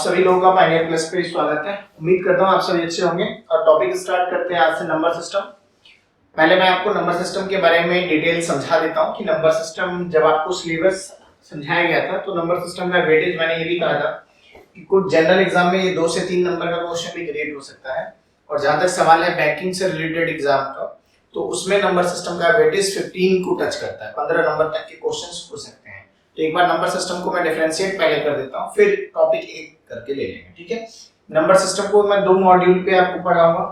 सभी लोगों का पायनियर प्लस पे स्वागत है। उम्मीद करता हूँ आप सभी अच्छे होंगे और टॉपिक स्टार्ट करते हैं आज से नंबर सिस्टम। पहले मैं आपको नंबर सिस्टम के बारे में डिटेल समझा देता हूँ कि नंबर सिस्टम जब आपको सिलेबस समझाया गया था तो नंबर सिस्टम का वेटेज मैंने ये भी कहा था कि कुछ जनरल एग्जाम में ये 2 से 3 नंबर का क्वेश्चन भी क्रिएट हो सकता है, और जहां तक सवाल है बैंकिंग से रिलेटेड एग्जाम का तो उसमें नंबर सिस्टम का वेटेज 15 को टच करता है, 15 नंबर तक के क्वेश्चंस हो सकते हैं। तो एक बार नंबर सिस्टम को मैं डिफरेंशिएट पहले कर देता हूं, फिर टॉपिक एक करके ले लेंगे, ठीक है। नंबर सिस्टम को मैं 2 मॉड्यूल पे आपको पढ़ाऊंगा।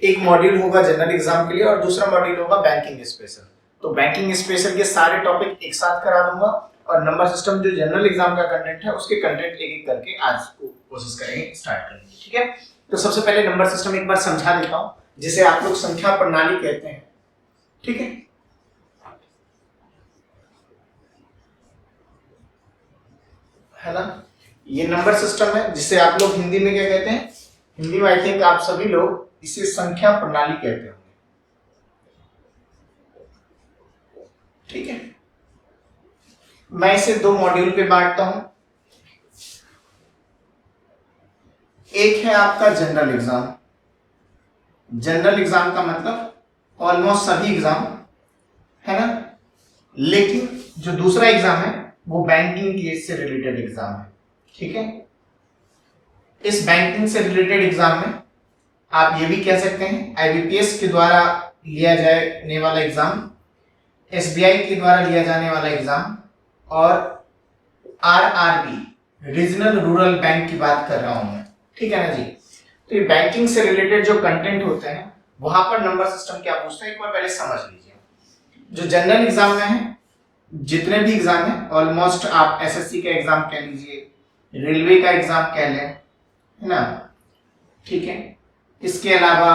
एक मॉड्यूल होगा जनरल एग्जाम के लिए और दूसरा मॉड्यूल होगा बैंकिंग स्पेशल। तो बैंकिंग स्पेशल के सारे टॉपिक एक साथ करा दूंगा और नंबर सिस्टम जो जनरल एग्जाम का कंटेंट है उसके कंटेंट एक एक करके आज कोशिश करेंगे स्टार्ट करेंगे, ठीक है। तो सबसे पहले नंबर सिस्टम एक बार समझा देता हूं, जिसे आप लोग संख्या प्रणाली कहते हैं, ठीक है। है ना, ये नंबर सिस्टम है जिसे आप लोग हिंदी में क्या कहते हैं, हिंदी में आई थिंक आप सभी लोग इसे संख्या प्रणाली कहते होंगे, ठीक है। मैं इसे 2 मॉड्यूल पे बांटता हूं। एक है आपका जनरल एग्जाम। जनरल एग्जाम का मतलब ऑलमोस्ट सभी एग्जाम, है ना, लेकिन जो दूसरा एग्जाम है वो बैंकिंग के से रिलेटेड एग्जाम है, ठीक है। इस बैंकिंग से रिलेटेड एग्जाम में आप ये भी कह सकते हैं आईबीपीएस के द्वारा लिया जाने वाला एग्जाम, एसबीआई के द्वारा लिया जाने वाला एग्जाम और आरआरबी रीजनल रूरल बैंक की बात कर रहा हूं मैं, ठीक है ना जी। तो ये बैंकिंग से रिलेटेड जो कंटेंट होते हैं वहां पर नंबर सिस्टम क्या पूछता है एक बार पहले समझ लीजिए। जो जनरल एग्जाम में है, जितने भी एग्जाम है ऑलमोस्ट आप एसएससी का एग्जाम कह लीजिए, रेलवे का एग्जाम कह लें, है ना, ठीक है। इसके अलावा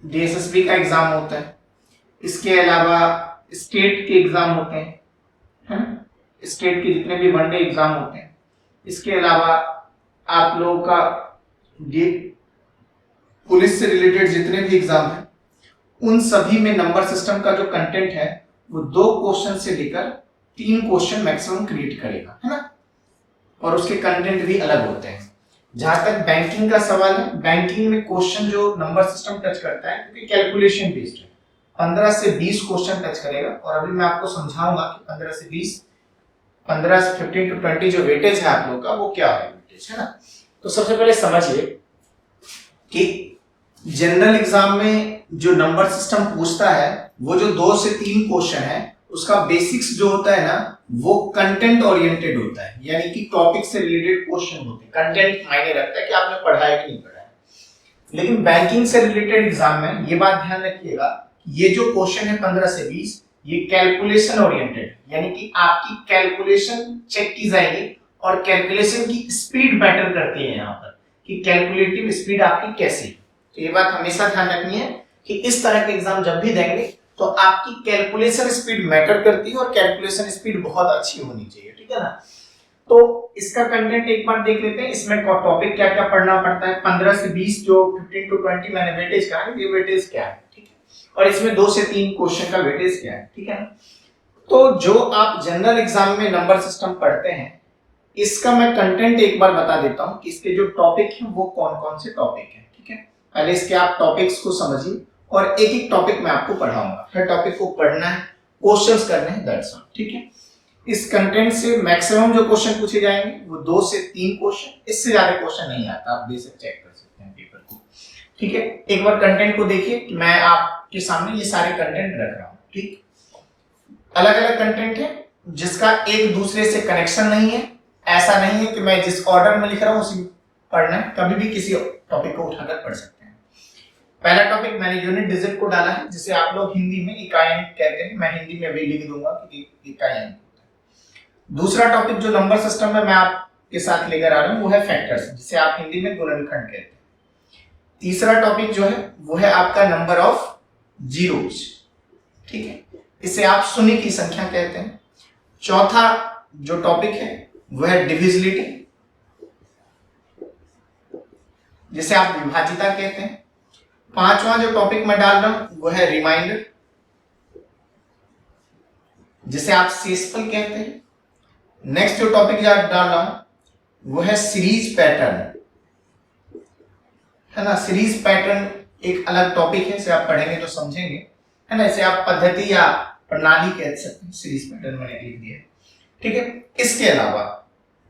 डीएसएसबी का एग्जाम होता है, इसके अलावा स्टेट के एग्जाम होते हैं, है ना, स्टेट के जितने भी वनडे एग्जाम होते हैं। इसके अलावा आप लोगों का पुलिस से रिलेटेड जितने भी एग्जाम है उन सभी में नंबर सिस्टम का जो कंटेंट है वो 2 क्वेश्चन से लेकर 3 क्वेश्चन मैक्सिमम क्रिएट करेगा, है ना, और उसके कंटेंट भी अलग होते हैं। जहां तक बैंकिंग का सवाल है, बैंकिंग में क्वेश्चन जो नंबर सिस्टम टच करता है क्योंकि कैलकुलेशन बेस्ड है, 15 से 20 क्वेश्चन टच करेगा। और अभी मैं आपको समझाऊंगा कि 15 से 20, 15 से 15 टू 20 जो वेटेज है आप लोग का वो क्या है वेटेज, है ना। तो सबसे पहले समझिए कि जनरल एग्जाम में जो नंबर सिस्टम पूछता है वो जो 2 से 3 क्वेश्चन है उसका बेसिक्स जो होता है ना वो कंटेंट ओरिएंटेड होता है, यानी कि टॉपिक से रिलेटेड क्वेश्चन होते हैं। कंटेंट मायने रखता है कि आपने पढ़ा है कि नहीं पढ़ा है। लेकिन बैंकिंग से रिलेटेड एग्जाम में ये बात ध्यान रखिएगा, ये जो क्वेश्चन है 15 से 20 ये कैलकुलेशन ओरिएंटेड, यानी कि आपकी कैलकुलेशन चेक की जाएगी और कैलकुलेशन की स्पीड मैटर करती है यहाँ पर कि कैलकुलेटिव स्पीड आपकी कैसी है। तो ये बात हमेशा ध्यान रखनी है कि इस तरह के एग्जाम जब भी देंगे तो आपकी कैलकुलेशन स्पीड मैटर करती है और कैलकुलेशन स्पीड बहुत अच्छी होनी चाहिए, ठीक है ना। तो इसका कंटेंट एक बार देख लेते हैं, इसमें टॉपिक क्या क्या पढ़ना पड़ता है। 15 से 20 जो 15 टू 20 मैंने वेटेज कहा है, ये वेटेज क्या है, ठीक है, और इसमें 2 से 3 क्वेश्चन का वेटेज क्या है, ठीक है ना। तो जो आप जनरल एग्जाम में नंबर सिस्टम पढ़ते हैं इसका मैं कंटेंट एक बार बता देता हूं कि इसके जो टॉपिक हैं वो कौन कौन से टॉपिक हैं, ठीक है। पहले इसके आप टॉपिक्स को समझिए और एक एक टॉपिक मैं आपको पढ़ाऊंगा, हर टॉपिक को पढ़ना है, क्वेश्चंस करने हैं, दैट्स ऑल, ठीक है। इस कंटेंट से मैक्सिमम जो क्वेश्चन पूछे जाएंगे वो 2 से 3 क्वेश्चन, इससे ज्यादा क्वेश्चन नहीं आता, आप बेसिक चेक कर सकते हैं पेपर को, ठीक है। एक बार कंटेंट को देखिए कि मैं आपके सामने ये सारे कंटेंट रख रहा हूं, ठीक। अलग अलग कंटेंट है जिसका एक दूसरे से कनेक्शन नहीं है, ऐसा नहीं है कि मैं जिस ऑर्डर में लिख रहा हूं उसी पढ़ना है, कभी भी किसी टॉपिक को उठाकर पढ़ सकते हैं। पहला टॉपिक मैंने यूनिट डिजिट को डाला है जिसे आप लोग हिंदी में इकाई अंक कहते हैं, मैं हिंदी में भी लिख दूंगा कि इकाई अंक। दूसरा टॉपिक जो नंबर सिस्टम में मैं आपके साथ लेकर आ रहा हूं वो है फैक्टर्स, जिसे आप हिंदी में गुणनखंड कहते हैं। तीसरा टॉपिक जो है वो है आपका नंबर ऑफ जीरोस, ठीक है, इसे आप शून्य की संख्या कहते हैं। चौथा जो टॉपिक है वो है डिविजिबिलिटी, जिसे आप विभाजिता कहते हैं। पांचवा जो टॉपिक मैं डाल रहा हूं वो है रिमाइंडर, जिसे आप शेषफल कहते हैं। नेक्स्ट जो टॉपिक डाल रहा हूं वो है सीरीज पैटर्न, है ना। सीरीज पैटर्न एक अलग टॉपिक है, इसे आप पढ़ेंगे तो समझेंगे, है ना। इसे आप पद्धति या प्रणाली कह सकते हैं, सीरीज पैटर्न मैंने लिख दिया है, ठीक है। इसके अलावा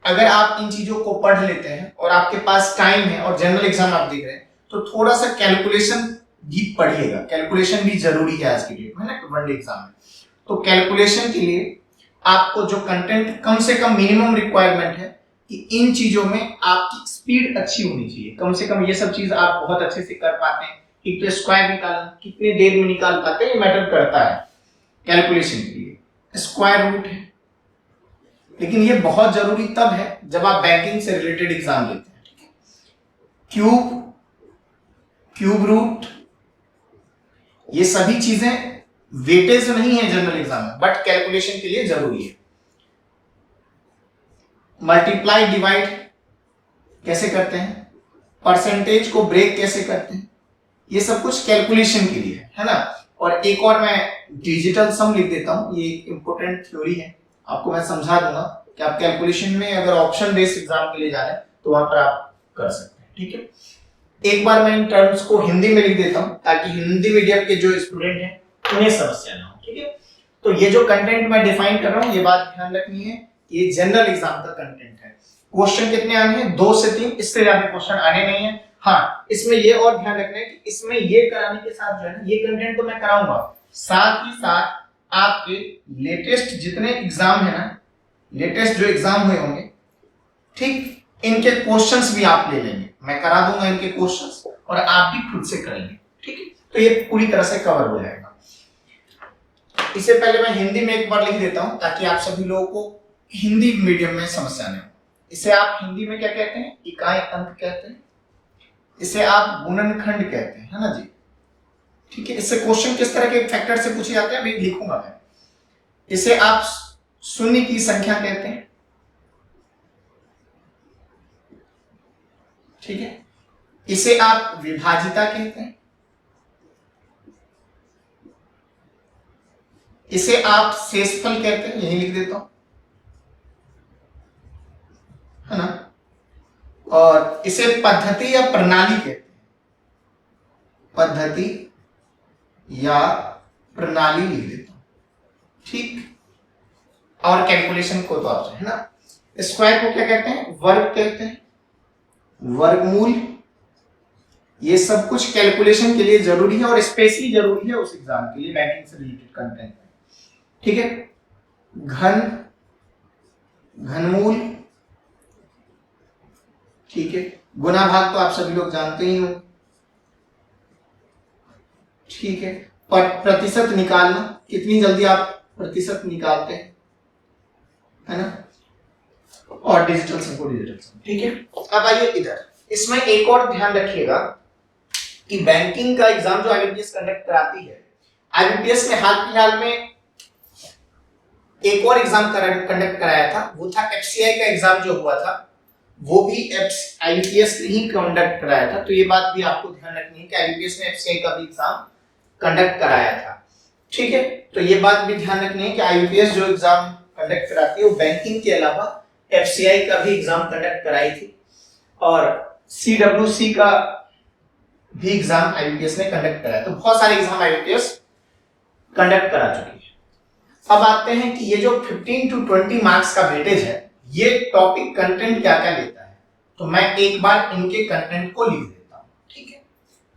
अगर आप इन चीजों को पढ़ लेते हैं और आपके पास टाइम है और जनरल एग्जाम आप देख रहे हैं, तो थोड़ा सा कैलकुलेशन भी पढ़िएगा। कैलकुलेशन भी जरूरी है आज की डेट में, है ना, वनडे एग्जाम में। तो कैलकुलेशन के लिए आपको जो कंटेंट, कम से कम मिनिमम रिक्वायरमेंट है कि इन चीजों में आपकी स्पीड अच्छी होनी चाहिए। कम से कम ये सब चीज आप बहुत अच्छे से कर पाते हैं। एक तो स्क्वायर निकालना, कितने देर में निकाल पाते हैं, ये मैटर करता है कैलकुलेशन के लिए। स्क्वायर रूट है, लेकिन ये बहुत जरूरी तब है जब आप बैंकिंग से रिलेटेड एग्जाम देते हैं, ठीक है। क्यूब, क्यूब रूट, ये सभी चीजें वेटेज नहीं है जनरल एग्जाम में, बट कैलकुलेशन के लिए जरूरी है। मल्टीप्लाई डिवाइड कैसे करते हैं, परसेंटेज को ब्रेक कैसे करते हैं, ये सब कुछ कैलकुलेशन के लिए है ना। और एक और मैं डिजिटल सम लिख देता हूं, ये इंपॉर्टेंट थ्योरी है, आपको मैं समझा दूंगा कि आप कैलकुलेशन में अगर ऑप्शन बेस्ड एग्जाम के लिए जा रहे हैं तो वहां पर आप कर सकते हैं, ठीक है। एक बार मैं इन टर्म्स को हिंदी में लिख देता हूं ताकि हिंदी मीडियम के जो स्टूडेंट हैं उन्हें समस्या ना हो, ठीक है। तो ये जो कंटेंट मैं डिफाइन कर रहा हूं, ये बात ध्यान रखनी है, ये जनरल एग्जाम का कंटेंट है। क्वेश्चन कितने आने हैं, 2 से 3, इससे ज्यादा क्वेश्चन आने नहीं है। हाँ, इसमें ये और ध्यान रखना है कि इसमें ये कराने के साथ जो है ना, ये कंटेंट तो मैं कराऊंगा, साथ ही साथ आपके लेटेस्ट जितने एग्जाम है ना, लेटेस्ट जो एग्जाम हुए होंगे, ठीक, इनके क्वेश्चंस भी आप ले लेंगे, मैं करा दूंगा इनके क्वेश्चंस, और आप भी खुद से करेंगे, ठीक है। तो ये पूरी तरह से कवर हो जाएगा। इससे पहले मैं हिंदी में एक बार लिख देता हूं ताकि आप सभी लोगों को हिंदी मीडियम में समस्या नहीं हो। इसे आप हिंदी में क्या कहते हैं, इकाई अंक कहते हैं। इसे आप गुणनखंड कहते हैं, है ना जी, ठीक है। इससे क्वेश्चन किस तरह के फैक्टर से पूछे जाते हैं अभी लिखूंगा मैं। इसे आप शून्य की संख्या कहते हैं, ठीक है। इसे आप विभाजिता कहते हैं, इसे आप शेषफल कहते हैं, यही लिख देता हूं, है ना। और इसे पद्धति या प्रणाली कहते हैं, पद्धति या प्रणाली लिख देता हूं, ठीक। और कैलकुलेशन को तो आप, है ना। स्क्वायर को क्या कहते हैं, वर्ग कहते हैं, वर्गमूल। ये सब कुछ कैलकुलेशन के लिए जरूरी है और स्पेशली जरूरी है उस एग्जाम के लिए, बैंकिंग से रिलेटेड कंटेंट, ठीक है। घन, घनमूल, ठीक है। गुना भाग तो आप सभी लोग जानते ही हो, ठीक है। प्रतिशत निकालना, कितनी जल्दी आप प्रतिशत निकालते हैं, है ना। और डिजिटल सम को डिजिटल सम, ठीक है। अब आइए इधर, इसमें एक और ध्यान रखिएगा कि बैंकिंग का एग्जाम जो आईबीपीएस कंडक्ट कराती है, आईबीपीएस ने हाल फिलहाल में एक और एग्जाम कंडक्ट कराया था, वो था एफसीआई का एग्जाम जो हुआ था, वो भी आईबीपीएस ने ही कंडक्ट कराया था। तो ये बात भी आपको ध्यान रखनी है कि आईबीपीएस ने एफसीआई का भी एग्जाम कंडक्ट कराया था, ठीक है। तो ये बात भी ध्यान रखनी है कि आईबीपीएस जो एग्जाम कंडक्ट कराती है वो बैंकिंग के अलावा एफसीआई का भी एग्जाम कंडक्ट कराई थी, और सीडब्ल्यूसी का भी एग्जाम आईबीपीएस ने कंडक्ट कराया। तो बहुत सारे एग्जाम आईबीपीएस कंडक्ट करा चुकी है। अब आते हैं कि ये जो 15 to 20 मार्क्स का वेटेज है, ये टॉपिक कंटेंट क्या क्या लेता है, तो मैं एक बार इनके कंटेंट को लिख देता हूं, ठीक है।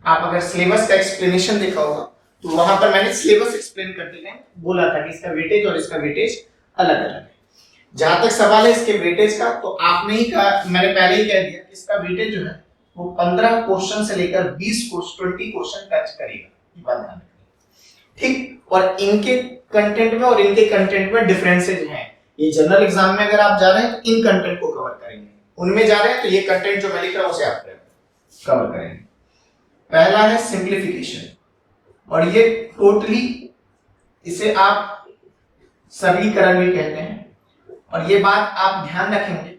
आप अगर सिलेबस का एक्सप्लेनेशन देखा होगा तो वहां पर मैंने सिलेबस एक्सप्लेन करते टाइम बोला था कि इसका वेटेज और इसका वेटेज अलग अलग है। जहां तक सवाल है इसके वेटेज का, तो आपने ही कहा, मैंने पहले ही कह दिया, इसका वेटेज जो है वो 15 क्वेश्चन से लेकर 20 क्वेश्चन टच करेगा, ये बात ध्यान रखिए, ठीक। और इनके कंटेंट में और इनके कंटेंट में डिफरेंसेस हैं। ये जनरल एग्जाम में अगर आप जा रहे हैं तो इन कंटेंट को कवर करेंगे, उनमें जा रहे हैं तो ये कंटेंट जो मैं लिख रहा हूं उसे आप कवर करेंगे। पहला है सिंप्लीफिकेशन, और ये टोटली, इसे आप सरलीकरण भी कहते हैं। और ये बात आप ध्यान रखेंगे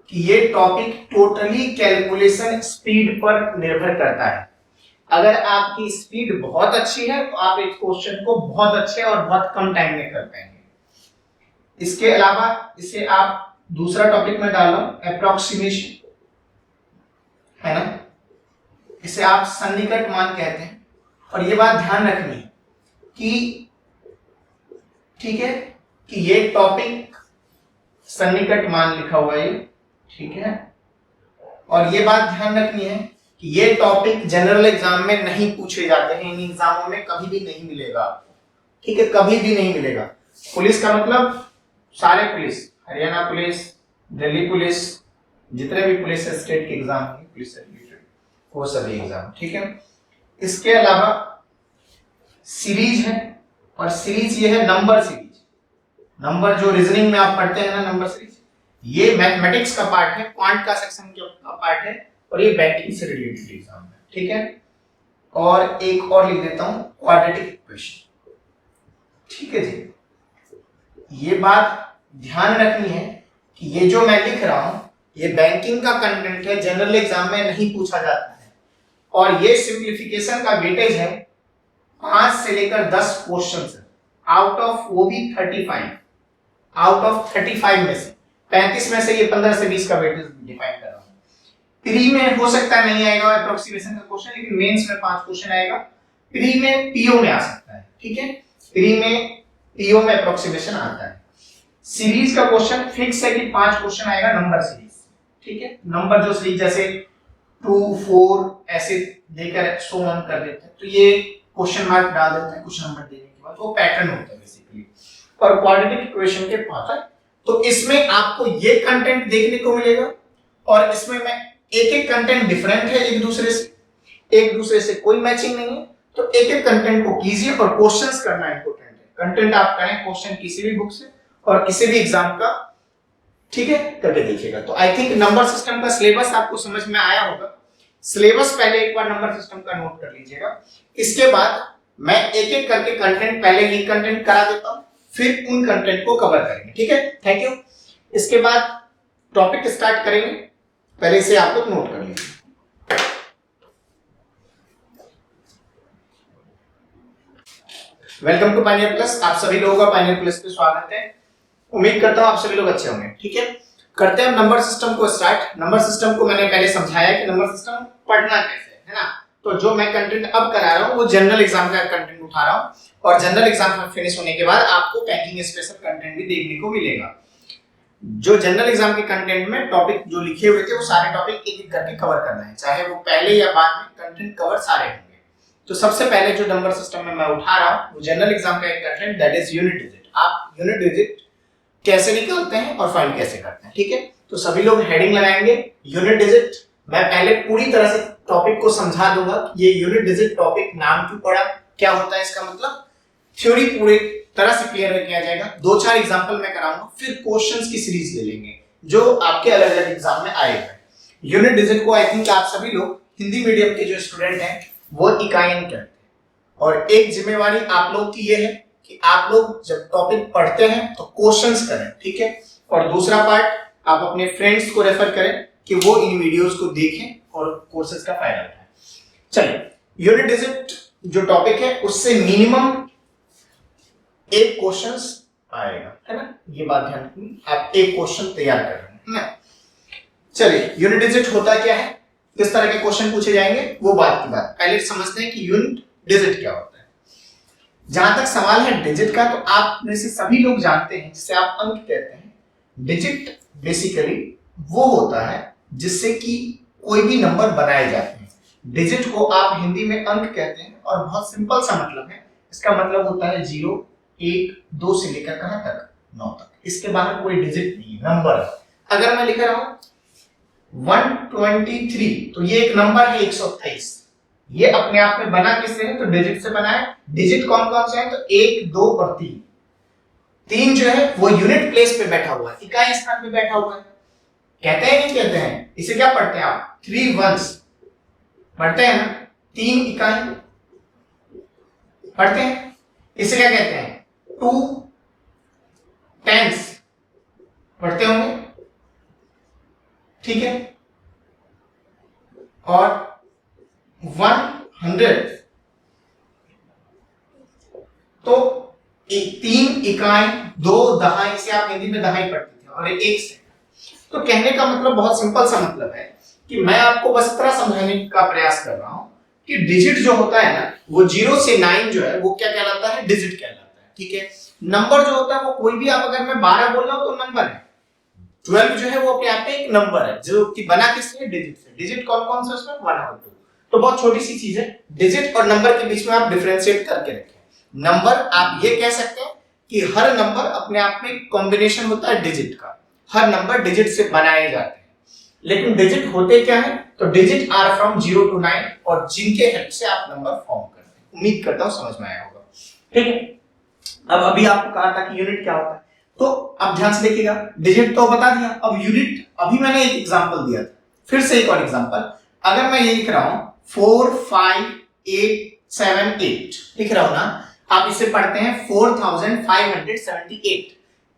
कि ये टॉपिक टोटली कैलकुलेशन स्पीड पर निर्भर करता है। अगर आपकी स्पीड बहुत अच्छी है तो आप इस क्वेश्चन को बहुत अच्छे और बहुत कम टाइम में कर पाएंगे। इसके अलावा इसे आप दूसरा टॉपिक मैं डाल रहा हूं अप्रोक्सीमेशन, है ना, इसे आप सन्निकट मान कहते हैं। और ये बात ध्यान रखनी है कि ठीक है कि ये टॉपिक सन्निकट मान लिखा हुआ है, ठीक है, और ये बात ध्यान रखनी है कि ये टॉपिक जनरल एग्जाम में नहीं पूछे जाते हैं, इन एग्जामों में कभी भी नहीं मिलेगा, ठीक है, कभी भी नहीं मिलेगा। पुलिस का मतलब सारे police, Haryana police, Delhi police, जितने भी पुलिस स्टेट के एग्जाम है पुलिस से रिलेटेड, वो सभी एग्जाम, ठीक है। इसके अलावा सीरीज है, और सीरीज ये है नंबर सीरीज, नंबर जो रीजनिंग में आप पढ़ते हैं ना, नंबर सीरीज, ये मैथमेटिक्स का पार्ट है, क्वांट का सेक्शन का पार्ट है, और ये बैंकिंग से रिलेटेड एग्जाम है, ठीक है। और एक और लिख देता हूं क्वाड्रेटिक इक्वेशन, ठीक है जी। ये बात ध्यान रखनी है कि ये जो मैं लिख रहा हूं ये बैंकिंग का कंटेंट है, जनरल एग्जाम में नहीं पूछा जाता है, और ये सिंप्लीफिकेशन का वेटेज है 5 से लेकर 10 क्वेश्चन है, आउट ऑफ वो भी 35, आउट ऑफ 35 में से 35 में से ये 15 से 20 का वेटेज डिफाइन कर रहा हूं। प्री में हो सकता है नहीं आएगा अप्रोक्सीमेशन का क्वेश्चन, लेकिन मेंस में 5 क्वेश्चन आएगा, प्री में पीओ में आ सकता है, ठीक है, प्री में पीओ में अप्रोक्सीमेशन आता है। सीरीज का क्वेश्चन फिक्स है कि 5 क्वेश्चन आएगा नंबर सीरीज, ठीक है, नंबर जो सीरीज जैसे 2 4 ऐसे देकर सो ऑन कर देते हैं, तो ये क्वेश्चन मार्क डाल देते हैं कुछ नंबर देने के बाद, वो पैटर्न होता है बेसिकली। और क्वाड्रेटिक इक्वेशन के 5 है, तो इसमें आपको ये कंटेंट देखने को मिलेगा, और इसमें मैं एक एक कंटेंट डिफरेंट है एक दूसरे से कोई मैचिंग नहीं है, तो एक एक कंटेंट को कीजिए, और क्वेश्चंस करना इंपॉर्टेंट है। कंटेंट आप करें क्वेश्चन किसी भी बुक से और किसी भी एग्जाम का, ठीक है, करके देखिएगा। तो आई थिंक नंबर सिस्टम का सिलेबस आपको समझ में आया होगा। सिलेबस पहले एक बार नंबर सिस्टम का नोट कर लीजिएगा, इसके बाद मैं एक एक करके कंटेंट, पहले ये कंटेंट करा देता हूं, फिर उन कंटेंट को कवर करेंगे, ठीक है, थैंक यू। इसके बाद टॉपिक स्टार्ट करेंगे, पहले इसे आप लोग नोट कर लीजिए। वेलकम टू पायनियर प्लस, आप सभी लोगों का पायनियर प्लस पे स्वागत है। उम्मीद करता हूं आप सभी लोग अच्छे होंगे, ठीक है। करते हैं नंबर सिस्टम को स्टार्ट। नंबर सिस्टम को मैंने पहले समझाया कि नंबर सिस्टम पढ़ना कैसे है ना, तो जो मैं कंटेंट अब करा रहा हूं वो जनरल एग्जाम का कंटेंट उठा रहा हूं, और जनरल एग्जाम फिनिश होने के बाद आपको बैंकिंग स्पेशल कंटेंट भी देखने को मिलेगा। जो जनरल एग्जाम के कंटेंट में टॉपिक जो लिखे हुए थे वो सारे टॉपिक एक एक करके कवर करना है, चाहे वो पहले या बाद में, कंटेंट कवर सारे होंगे। तो सबसे पहले जो नंबर सिस्टम में मैं उठा रहा हूं वो जनरल एग्जाम का एक content, that is unit digit. आप यूनिट डिजिट कैसे निकालते हैं और फाइंड कैसे करते हैं, ठीक है। तो सभी लोग हेडिंग लगाएंगे यूनिट डिजिट। मैं पहले पूरी तरह से टॉपिक को समझा दूंगा कि ये यूनिट डिजिट टॉपिक नाम क्यों पड़ा, क्या होता है इसका मतलब, थ्योरी पूरी तरह से क्लियर किया जाएगा। 2-4 एग्जांपल मैं कराऊंगा, फिर क्वेश्चंस की सीरीज ले लेंगे जो आपके अलग अलग एग्जाम में आएगा। यूनिट डिजिट को आई थिंक आप सभी लोग हिंदी मीडियम के जो स्टूडेंट हैं वो इकाइयां कहते हैं, और एक जिम्मेवारी आप लोग की ये है कि आप लोग जब टॉपिक पढ़ते हैं तो क्वेश्चंस करें, ठीक है। और दूसरा पार्ट, आप अपने फ्रेंड्स को रेफर करें कि वो इन वीडियोस को देखें और कोर्सेज का फायदा उठाएं। चलिए, यूनिट डिजिट जो टॉपिक है उससे मिनिमम एक क्वेश्चंस आएगा, है ना, ये बात ध्यान रखिए। आप एक क्वेश्चन तैयार कर रहे हैं ना। चलिए, यूनिट डिजिट होता क्या है, किस तरह के क्वेश्चन पूछे जाएंगे, वो बात की बात पहले समझते हैं कि यूनिट डिजिट क्या होता है। जहां तक सवाल है डिजिट का, तो आप में से सभी लोग जानते हैं जिसे आप अंक कहते हैं। डिजिट बेसिकली वो होता है जिससे कि कोई भी नंबर बनाए जाते हैं। डिजिट को आप हिंदी में अंक कहते हैं, और बहुत सिंपल सा मतलब है, इसका मतलब होता है 0 1 2 से लेकर कहां तक, 9 तक, इसके बाहर कोई डिजिट नहीं, नंबर। अगर मैं लिख रहा हूं 123, तो ये एक नंबर है 128, ये अपने आप में बना किससे है, तो डिजिट से बना है। डिजिट कौन कौन से हैं, तो 1 2 और 3। 3 जो है वो यूनिट प्लेस पे बैठा हुआ है, इकाई स्थान पे बैठा हुआ है। कहते हैं नहीं कहते हैं, इसे क्या पढ़ते हैं आप, 3 ones पढ़ते हैं ना, 3 इकाई पढ़ते हैं। इसे क्या कहते हैं, 2 tens पढ़ते होंगे, ठीक है। और 100, तो 3 इकाई 2 दहाई, से आप हिंदी में दहाई पढ़ते थे, और 1 सेकंड। तो कहने का मतलब बहुत सिंपल सा मतलब है कि मैं आपको बस इतना समझाने का प्रयास कर रहा हूं कि डिजिट जो होता है ना वो 0 से 9 जो है वो क्या कहलाता है, डिजिट कहलाता है। ठीक है, नंबर जो होता है वो कोई भी, आप अगर मैं 12 बोल रहा हूं तो नंबर है, 12 जो है वो अपने आप में एक नंबर है जो कि बना किससे, डिजिट से। डिजिट कौन कौन से उसमें, 1 और 2। तो बहुत छोटी सी चीज है, डिजिट और नंबर के बीच में आप डिफरेंशिएट करके रखें। नंबर आप ये कह सकते हैं कि हर नंबर अपने आप में एक कॉम्बिनेशन होता है डिजिट का, हर नंबर डिजिट से बनाए जाते हैं। लेकिन डिजिट होते क्या है, तो डिजिट आर फ्रॉम 0 to 9 और जिनके हेल्प से आप नंबर फॉर्म करते हैं। उम्मीद करता हूं समझ में आया होगा। ठीक है, अब अभी आपको कहा था कि यूनिट क्या होता है, तो अब ध्यान से देखिएगा, डिजिट तो बता दिया, अब यूनिट अभी मैंने एक एग्जांपल दिया था, फिर से एक और एग्जांपल। अगर मैं ये लिख रहा हूं 4 5 8 7 8 लिख रहा हूं ना, आप इसे पढ़ते हैं 4578,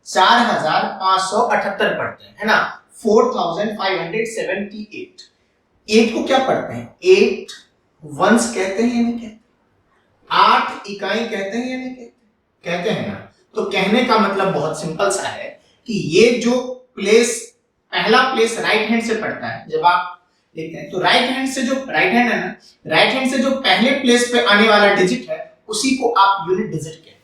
4578 पढ़ते हैं, है ना, 4578। 8 को क्या पढ़ते हैं, 8 वंस कहते हैं या नहीं कहते, 8 इकाई कहते हैं या नहीं कहते, कहते हैं ना। तो कहने का मतलब बहुत सिंपल सा है कि ये जो प्लेस, पहला प्लेस राइट हैंड से पड़ता है, जब आप लिखते हैं तो राइट हैंड से जो राइट हैंड है ना, राइट हैंड से जो पहले प्लेस पे आने वाला डिजिट है उसी को आप यूनिट डिजिट कहते हैं।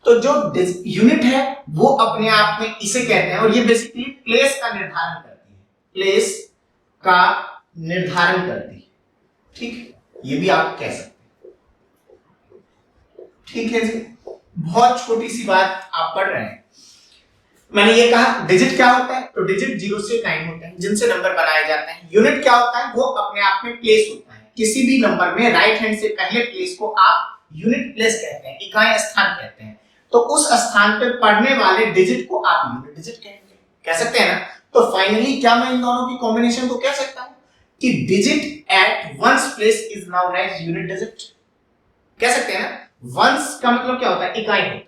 तो जो यूनिट है वो अपने आप में इसे कहते हैं, और ये बेसिकली प्लेस का निर्धारण करती है, प्लेस का निर्धारण करती है। ठीक, ये भी आप कह सकते हैं। ठीक है जी, बहुत छोटी सी बात आप पढ़ रहे हैं। मैंने ये कहा डिजिट क्या होता है, तो डिजिट 0 से 9 होते हैं जिनसे नंबर बनाए जाते हैं। यूनिट क्या होता है, वो अपने आप में प्लेस होता है, किसी भी नंबर में राइट हैंड से पहले प्लेस को आप यूनिट प्लेस कहते हैं, इकाई स्थान कहते हैं। तो उस स्थान पे पड़ने वाले डिजिट को आप यूनिट डिजिट कहेंगे, कह सकते हैं ना। तो फाइनली क्या मैं इन दोनों की कॉम्बिनेशन को कह सकता हूं कि digit at once place is known as unit digit, कह सकते हैं ना। वंस का मतलब क्या होता है, इकाई होता है।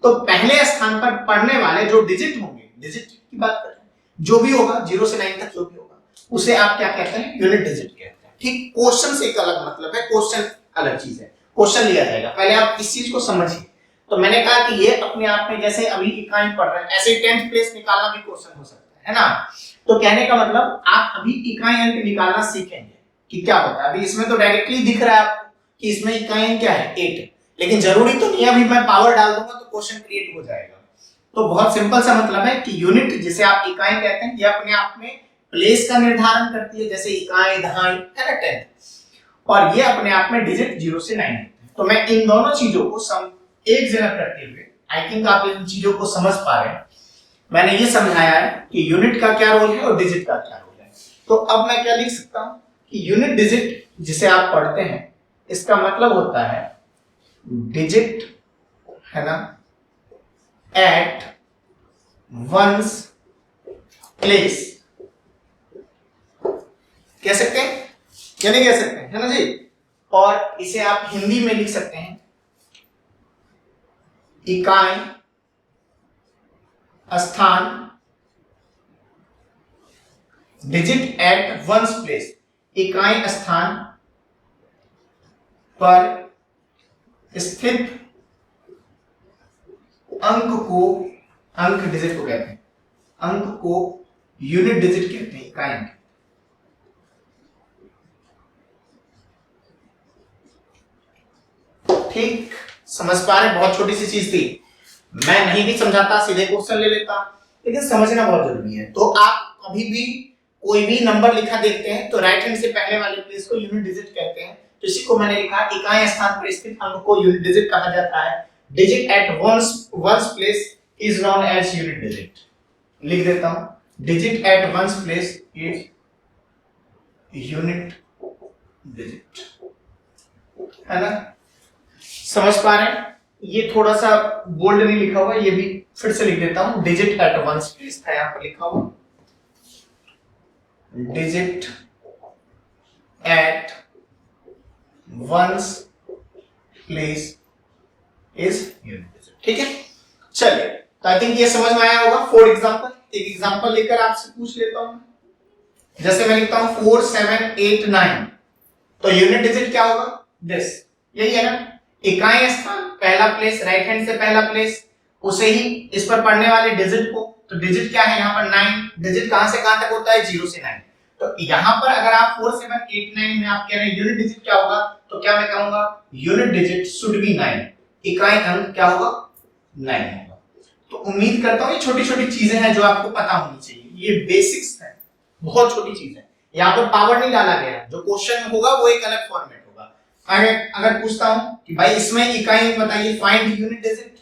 तो पहले स्थान पर पड़ने वाले जो डिजिट होंगे, डिजिट की बात कर रहे हैं, जो भी होगा 0 से 9 तक जो भी होगा उसे आप क्या कहते हैं, यूनिट डिजिट कहते हैं। ठीक, क्वेश्चन से एक अलग मतलब है, क्वेश्चन अलग चीज है, क्वेश्चन लिया जाएगा। पहले आप इस चीज को समझिए। तो मैंने कहा कि ये अपने आप में जैसे अभी इकाई पढ़ रहे हैं, ऐसे 10th प्लेस निकालना भी क्वेश्चन हो सकता है ना। तो कहने का मतलब आप अभी इकाई अंक निकालना सीखेंगे कि क्या होता है। अभी इसमें तो डायरेक्टली दिख रहा है आपको कि इसमें इकाई अंक क्या है, 8, लेकिन जरूरी तो नहीं है अभी मैं पावर डाल दूंगा तो क्वेश्चन क्रिएट हो जाएगा। तो बहुत सिंपल सा मतलब है कि यूनिट जिसे आप इकाई कहते हैं, ये अपने आप में प्लेस का निर्धारण करती है, जैसे इकाई, दहाई, है ना, 10th, और ये अपने आप में डिजिट 0 से 9 होते हैं। तो मैं इन दोनों चीजों को एक जगह करते हुए, आई थिंक आप इन चीजों को समझ पा रहे हैं। मैंने ये समझाया है कि यूनिट का क्या रोल है और डिजिट का क्या रोल है। तो अब मैं क्या लिख सकता हूं कि यूनिट डिजिट जिसे आप पढ़ते हैं, इसका मतलब होता है डिजिट, है ना, एट वंस प्लेस, कह सकते हैं या नहीं कह सकते, है ना जी। और इसे आप हिंदी में लिख सकते हैं इकाई स्थान, डिजिट एट वंस प्लेस, इकाई स्थान पर स्थित अंक को, अंक डिजिट को कहते हैं, अंक को यूनिट डिजिट कहते हैं, इकाई अंक। ठीक, समझ पा रहे हैं, बहुत छोटी सी चीज थी, मैं नहीं भी समझाता, सीधे क्वेश्चन ले लेता, लेकिन समझना बहुत जरूरी है। तो आप कभी भी कोई भी नंबर लिखा देखते हैं तो राइट हैंड से पहले वाले प्लेस को यूनिट डिजिट कहते हैं। तो इसी को मैंने लिखा, इकाई स्थान पर स्थित अंक को यूनिट डिजिट कहा जाता है। Digit at once place is known as unit digit. लिख देता हूं, digit at once place is unit digit, है ना, समझ पा रहे हैं। ये थोड़ा सा बोल्ड नहीं लिखा हुआ, ये भी फिर से लिख देता हूं, डिजिट एट वंस प्लेस था यहां पर लिखा हुआ, digit at once place is unit digit. ठीक है, चलिए, तो आई थिंक ये समझ में आया होगा। फॉर एग्जांपल, एक एग्जांपल लेकर आपसे पूछ लेता हूं, जैसे मैं लिखता हूं 4 7 8 9, तो यूनिट डिजिट क्या होगा, दिस, यही है ना, इकाई स्थान, पहला प्लेस, राइट हैंड से पहला प्लेस, उसे ही इस पर पढ़ने वाले डिजिट को, तो डिजिट क्या है यहाँ पर 9, डिजिट कहां से कहां तक होता है 0 से 9। तो यहाँ पर अगर आप 4 7 8 9 में आप कह रहे हैं यूनिट डिजिट क्या होगा, तो क्या मैं कहूंगा यूनिट डिजिट शुड बी 9, इकाई अंक क्या होगा 9 होगा। तो उम्मीद करता हूं ये छोटी छोटी चीजें हैं जो आपको पता होनी चाहिए, ये बेसिक्स है, बहुत छोटी चीज है। यहाँ पर पावर नहीं डाला गया, जो क्वेश्चन होगा वो एक अलग फॉर्मेट होगा। अगर पूछता हूं कि भाई इसमें इकाई अंक बताइए, फाइंड यूनिट डिजिट,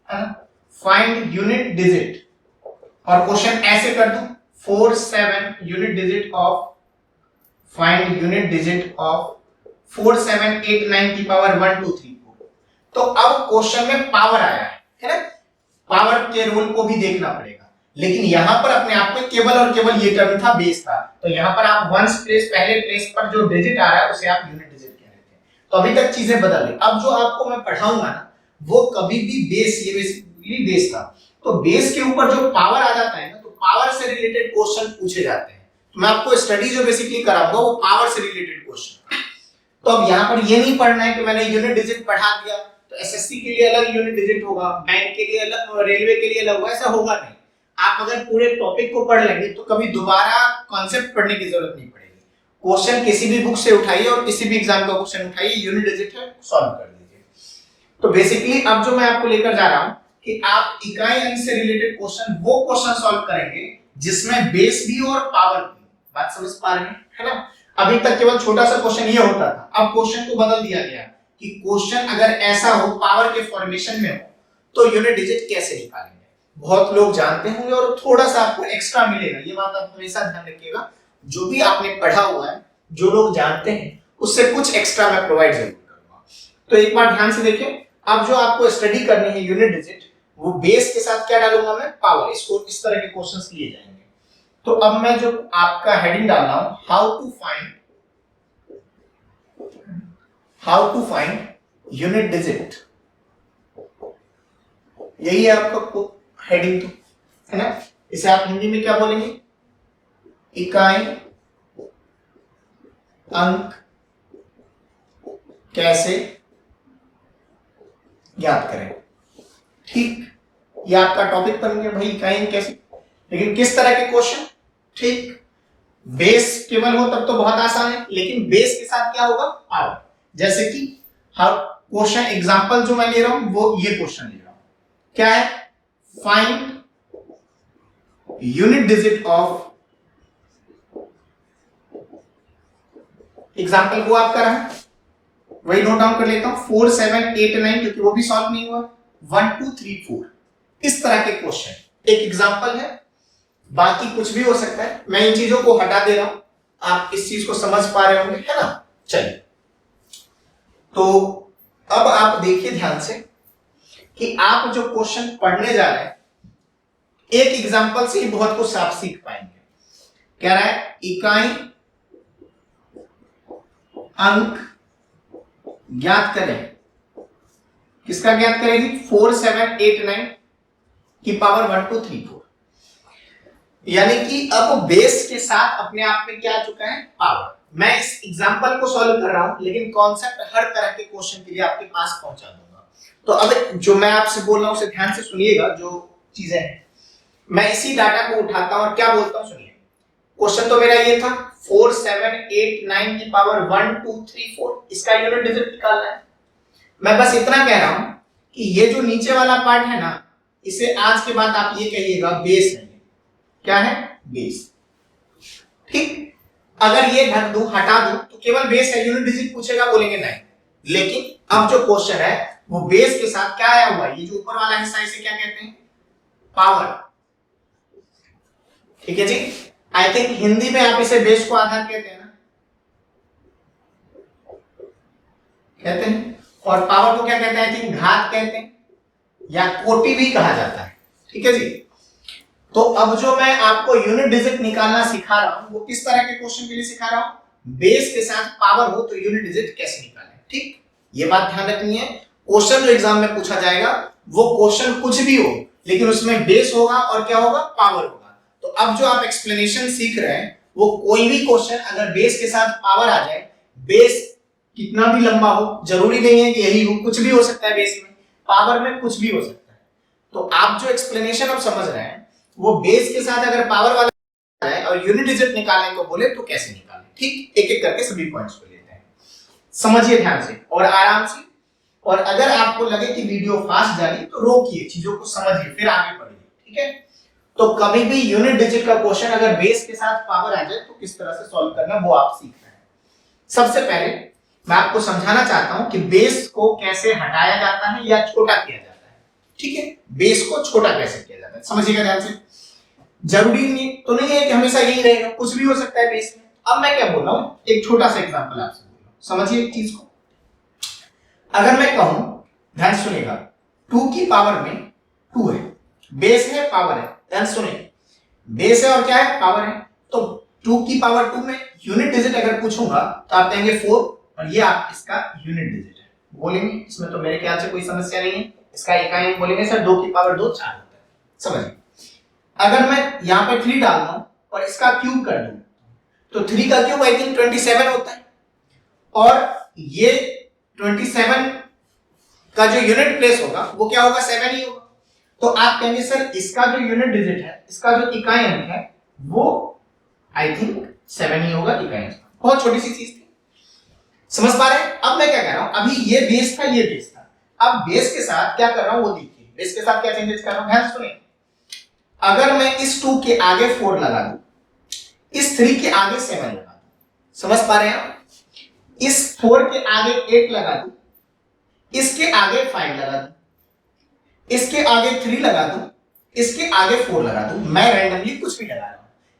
है ना, फाइंड यूनिट डिजिट, और क्वेश्चन ऐसे कर दूं 4 7 unit digit of, find unit digit of 4 7 8 9 की पावर 1 2 3 4। तो अब क्वेश्चन में पावर आया है ना, पावर के रूल को भी देखना पड़ेगा। लेकिन यहां पर अपने आप में केवल और केवल ये टर्म था, बेस था, तो यहां पर आप वंस प्लेस, पहले प्लेस पर जो डिजिट आ रहा है उसे आप यूनिट डिजिट कह रहे थे। तो अभी तक चीजें बदल गई। अब जो आपको मैं पढ़ाऊंगा ना वो कभी भी बेस, ये बेसिकली बेस था, तो बेस के ऊपर जो पावर आ जाता है ना, तो पावर से रिलेटेड क्वेश्चन पूछे जाते हैं। तो मैं आपको स्टडी जो बेसिकली कराऊंगा वो पावर से रिलेटेड क्वेश्चन। तो अब यहाँ पर ये नहीं पढ़ना है कि मैंने यूनिट डिजिट पढ़ा दिया तो एसएससी के लिए अलग यूनिट डिजिट होगा, बैंक के लिए अलग, रेलवे के लिए अलग होगा, ऐसा होगा नहीं। आप अगर पूरे टॉपिक को पढ़ लेंगे तो कभी दोबारा कॉन्सेप्ट पढ़ने की जरूरत नहीं पड़ेगी। क्वेश्चन किसी भी बुक से उठाइए और किसी भी एग्जाम का क्वेश्चन उठाइए, यूनिट डिजिट है, सॉल्व कर दीजिए। तो बेसिकली अब जो मैं आपको लेकर जा रहा हूं कि आप इकाई अंक से रिलेटेड क्वेश्चन वो क्वेश्चन सॉल्व करेंगे जिसमें बेस भी और पावर भी। बात समझ पा रहे हैं, है ना। अभी तक केवल छोटा सा क्वेश्चन ये होता था, अब क्वेश्चन को बदल दिया गया कि क्वेश्चन अगर ऐसा हो, पावर के फॉर्मेशन में हो, तो यूनिट डिजिट कैसे निकालेंगे। बहुत लोग जानते होंगे और थोड़ा सा आपको एक्स्ट्रा मिलेगा, ये बात आप हमेशा ध्यान रखिएगा। जो भी आपने पढ़ा हुआ है, जो लोग जानते हैं, उससे कुछ एक्स्ट्रा मैं प्रोवाइड जरूर करूंगा। तो एक बार ध्यान से देखें, अब जो आपको स्टडी करनी है यूनिट डिजिट, वो बेस के साथ क्या डालूंगा मैं, पावर। इसको इस तरह के क्वेश्चंस लिए जाएंगे। तो अब मैं जो आपका हेडिंग डाल रहा हूं, how to find unit digit, यही है आपका हेडिंग, तो है ना। इसे आप हिंदी में क्या बोलेंगे, इकाई अंक कैसे ज्ञात करें। ठीक, ये आपका टॉपिक बन गया भाई, इकाई अंक कैसे। लेकिन किस तरह के क्वेश्चन, ठीक, बेस केवल हो तब तो बहुत आसान है, लेकिन बेस के साथ क्या होगा, पावर। जैसे कि हर क्वेश्चन एग्जांपल जो मैं ले रहा हूं वो ये क्वेश्चन ले रहा हूं, क्या है, find unit digit of, example वो आपका रहा, वही नोट डाउन कर लेता हूं, 4 7 8 9, क्योंकि वो भी सॉल्व नहीं हुआ, 1 2 3 4, इस तरह के क्वेश्चन एक एग्जांपल है। बाकी कुछ भी हो सकता है, मैं इन चीजों को हटा दे रहा हूं, आप इस चीज को समझ पा रहे होंगे, है ना। चलिए, तो अब आप देखिए ध्यान से कि आप जो क्वेश्चन पढ़ने जा रहे हैं, एक एग्जांपल से ही बहुत कुछ आप सीख पाएंगे। कह रहा है इकाई अंक ज्ञात करें, किसका ज्ञात करेगी, 4 7 8 9 की पावर 1 2 3 4। यानी कि अब बेस के साथ अपने आप में क्या आ चुका है, पावर। मैं इस एग्जांपल को सॉल्व कर रहा हूं, लेकिन कॉन्सेप्ट हर तरह के क्वेश्चन के लिए आपके पास पहुंचा दूंगा। तो अब जो मैं आपसे बोल रहा हूं उसे ध्यान से सुनिएगा, जो चीजें हैं मैं इसी डाटा को उठाता हूं और क्या बोलता हूं, सुनिए। क्वेश्चन तो मेरा ये था 4 7 8 9 की पावर 1 2 3 4, इसका यूनिट डिजिट निकालना है। मैं बस इतना कह रहा हूं कि ये जो नीचे वाला पार्ट है ना, इसे आज के बाद आप ये कहिएगा बेस है। क्या है, बेस। ठीक, अगर ये ढक दूं, हटा दूं, तो केवल बेस है, यूनिट डिजिट पूछेगा, बोलेंगे नहीं। लेकिन अब जो क्वेश्चन है वो बेस के साथ क्या आया हुआ है, ये जो ऊपर वाला हिस्सा, इसे क्या कहते हैं, पावर। ठीक है जी, आई थिंक हिंदी में आप इसे बेस को आधार कहते हैं ना, कहते हैं, और पावर को क्या कहते हैं, आई थिंक घात कहते हैं, या कोटि भी कहा जाता है। ठीक है जी, तो अब जो मैं आपको यूनिट डिजिट निकालना सिखा रहा हूं, वो किस तरह के क्वेश्चन के लिए सिखा रहा हूं, बेस के साथ पावर हो तो यूनिट डिजिट कैसे निकालें। ठीक, ये बात ध्यान रखनी है। क्वेश्चन जो एग्जाम में पूछा जाएगा वो क्वेश्चन कुछ भी हो, लेकिन उसमें बेस होगा और क्या होगा, पावर होगा। तो अब जो आप एक्सप्लेनेशन सीख रहे हैं, वो कोई भी क्वेश्चन अगर बेस के साथ पावर आ जाए, बेस कितना भी लंबा हो, जरूरी नहीं है कि यही हो, कुछ भी हो सकता है, बेस में पावर में कुछ भी हो सकता है। तो आप जो एक्सप्लेनेशन अब समझ रहे हैं वो बेस के साथ अगर पावर वाला है और यूनिट डिजिट निकालने को बोले तो कैसे निकालें। ठीक, एक एक करके सभी पॉइंट्स को लेते हैं, समझिए ध्यान से और आराम से। और अगर आपको लगे कि वीडियो फास्ट जा रही तो रोकिए, चीजों को समझिए, फिर आगे बढ़िए। ठीक है, तो कभी भी यूनिट डिजिट का क्वेश्चन अगर बेस के साथ पावर आ जाए तो किस तरह से सॉल्व करना वो आप सीख रहे हैं। सबसे पहले मैं आपको समझाना चाहता हूं कि बेस को कैसे हटाया जाता है या छोटा किया जाता है। ठीक है, बेस को छोटा कैसे किया जाता है समझिएगा ध्यान से। जरूरी नहीं तो नहीं है कि हमेशा यही रहेगा, कुछ भी हो सकता है बेस में। अब मैं क्या बोल रहा हूं, एक छोटा सा एग्जांपल आपसे बोल रहा हूं, समझिए एक चीज को। अगर मैं कहूं, ध्यान सुनेगा, 2 की पावर में 2 है, बेस है पावर है, ध्यान सुने, बेस है और क्या है, पावर है। तो 2 की पावर 2 में यूनिट डिजिट अगर पूछूंगा तो आप कहेंगे 4 और ये आप इसका यूनिट डिजिट है बोलेंगे, इसमें तो मेरे ख्याल से कोई समस्या नहीं है। इसका इकाई बोलेंगे सर 2 की पावर 2 4 होता है, समझिए। अगर मैं यहां पे 3 डाल दूं और इसका क्यूब कर दूं तो 3 का क्यूब आई थिंक 27 होता है, और ये 27 का जो यूनिट प्लेस होगा वो क्या होगा, 7 ही होगा। तो आप कहेंगे सर इसका जो यूनिट डिजिट है, इसका जो इकाई अंक है वो आई थिंक 7 ही होगा, इकाई अंक। बहुत छोटी सी चीज थी, समझ पा रहे हैं। अब मैं क्या कर रहा हूं, अभी ये बेस था, ये बेस था, अब बेस के साथ क्या कर रहा हूं वो देखिए, बेस के साथ क्या चेंजेस कर रहा हूं, ध्यान सुनिए। अगर मैं इस 2 के आगे 4 लगा दूं, इस 3 के आगे 7 लगा दूं, समझ पा रहे हैं आप, इस 4 के आगे 8 लगा दूं, इसके आगे 5 लगा दूं, इसके आगे 3 लगा दूं, इसके आगे 4 लगा दूं, मैं रैंडमली कुछ भी लगा रहा हूं।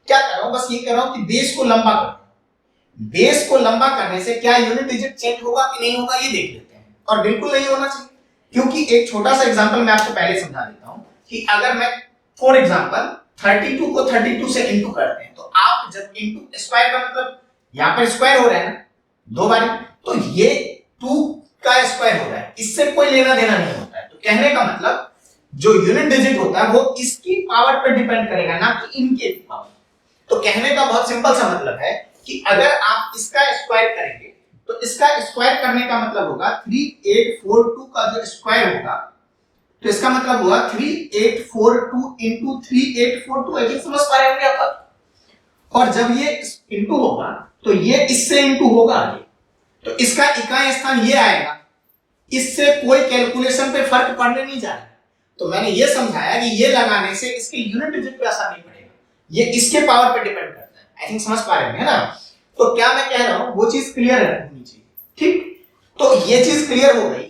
क्या कर रहा हूं, बस ये कर रहा हूं कि बेस को लंबा कर रहा हूं। बेस को लंबा करने से क्या यूनिट डिजिट चेंज होगा कि नहीं होगा ये देख लेते हैं, और बिल्कुल नहीं होना चाहिए। क्योंकि एक छोटा सा एग्जांपल मैं आपको पहले समझा देता हूं कि अगर मैं फॉर एग्जांपल 32 को 32 से इंटू करते हैं, तो आप जब इंटू स्क्वायर का मतलब यहां पर स्क्वायर हो रहा है ना दो बार, तो ये 2 का स्क्वायर हो रहा है, इससे कोई लेना देना नहीं होता है। तो कहने का मतलब जो यूनिट डिजिट होता है वो इसकी पावर पर डिपेंड करेगा, ना कि इनके पावर। तो कहने का बहुत सिंपल सा मतलब है कि अगर आप इसका स्क्वायर करेंगे तो इसका स्क्वायर करने का मतलब होगा 3842 का जो स्क्वायर होगा, तो इसका मतलब होगा 3842 इंटू 3842, ऐसे समझ पा रहे होंगे आप। और जब ये इंटू होगा तो ये इससे इंटू होगा आगे, तो इसका इकाई स्थान ये आएगा, इससे कोई कैलकुलेशन पे फर्क पड़ने नहीं जा रहा है। तो मैंने ये समझाया कि ये लगाने से इसके यूनिट डिजिट पे असर नहीं पड़ेगा, ये इसके पावर पे डिपेंड करता है। आई थिंक समझ पा रहे हैं ना। तो क्या मैं कह रहा हूं वो चीज क्लियर होनी चाहिए। ठीक, तो ये चीज क्लियर हो गई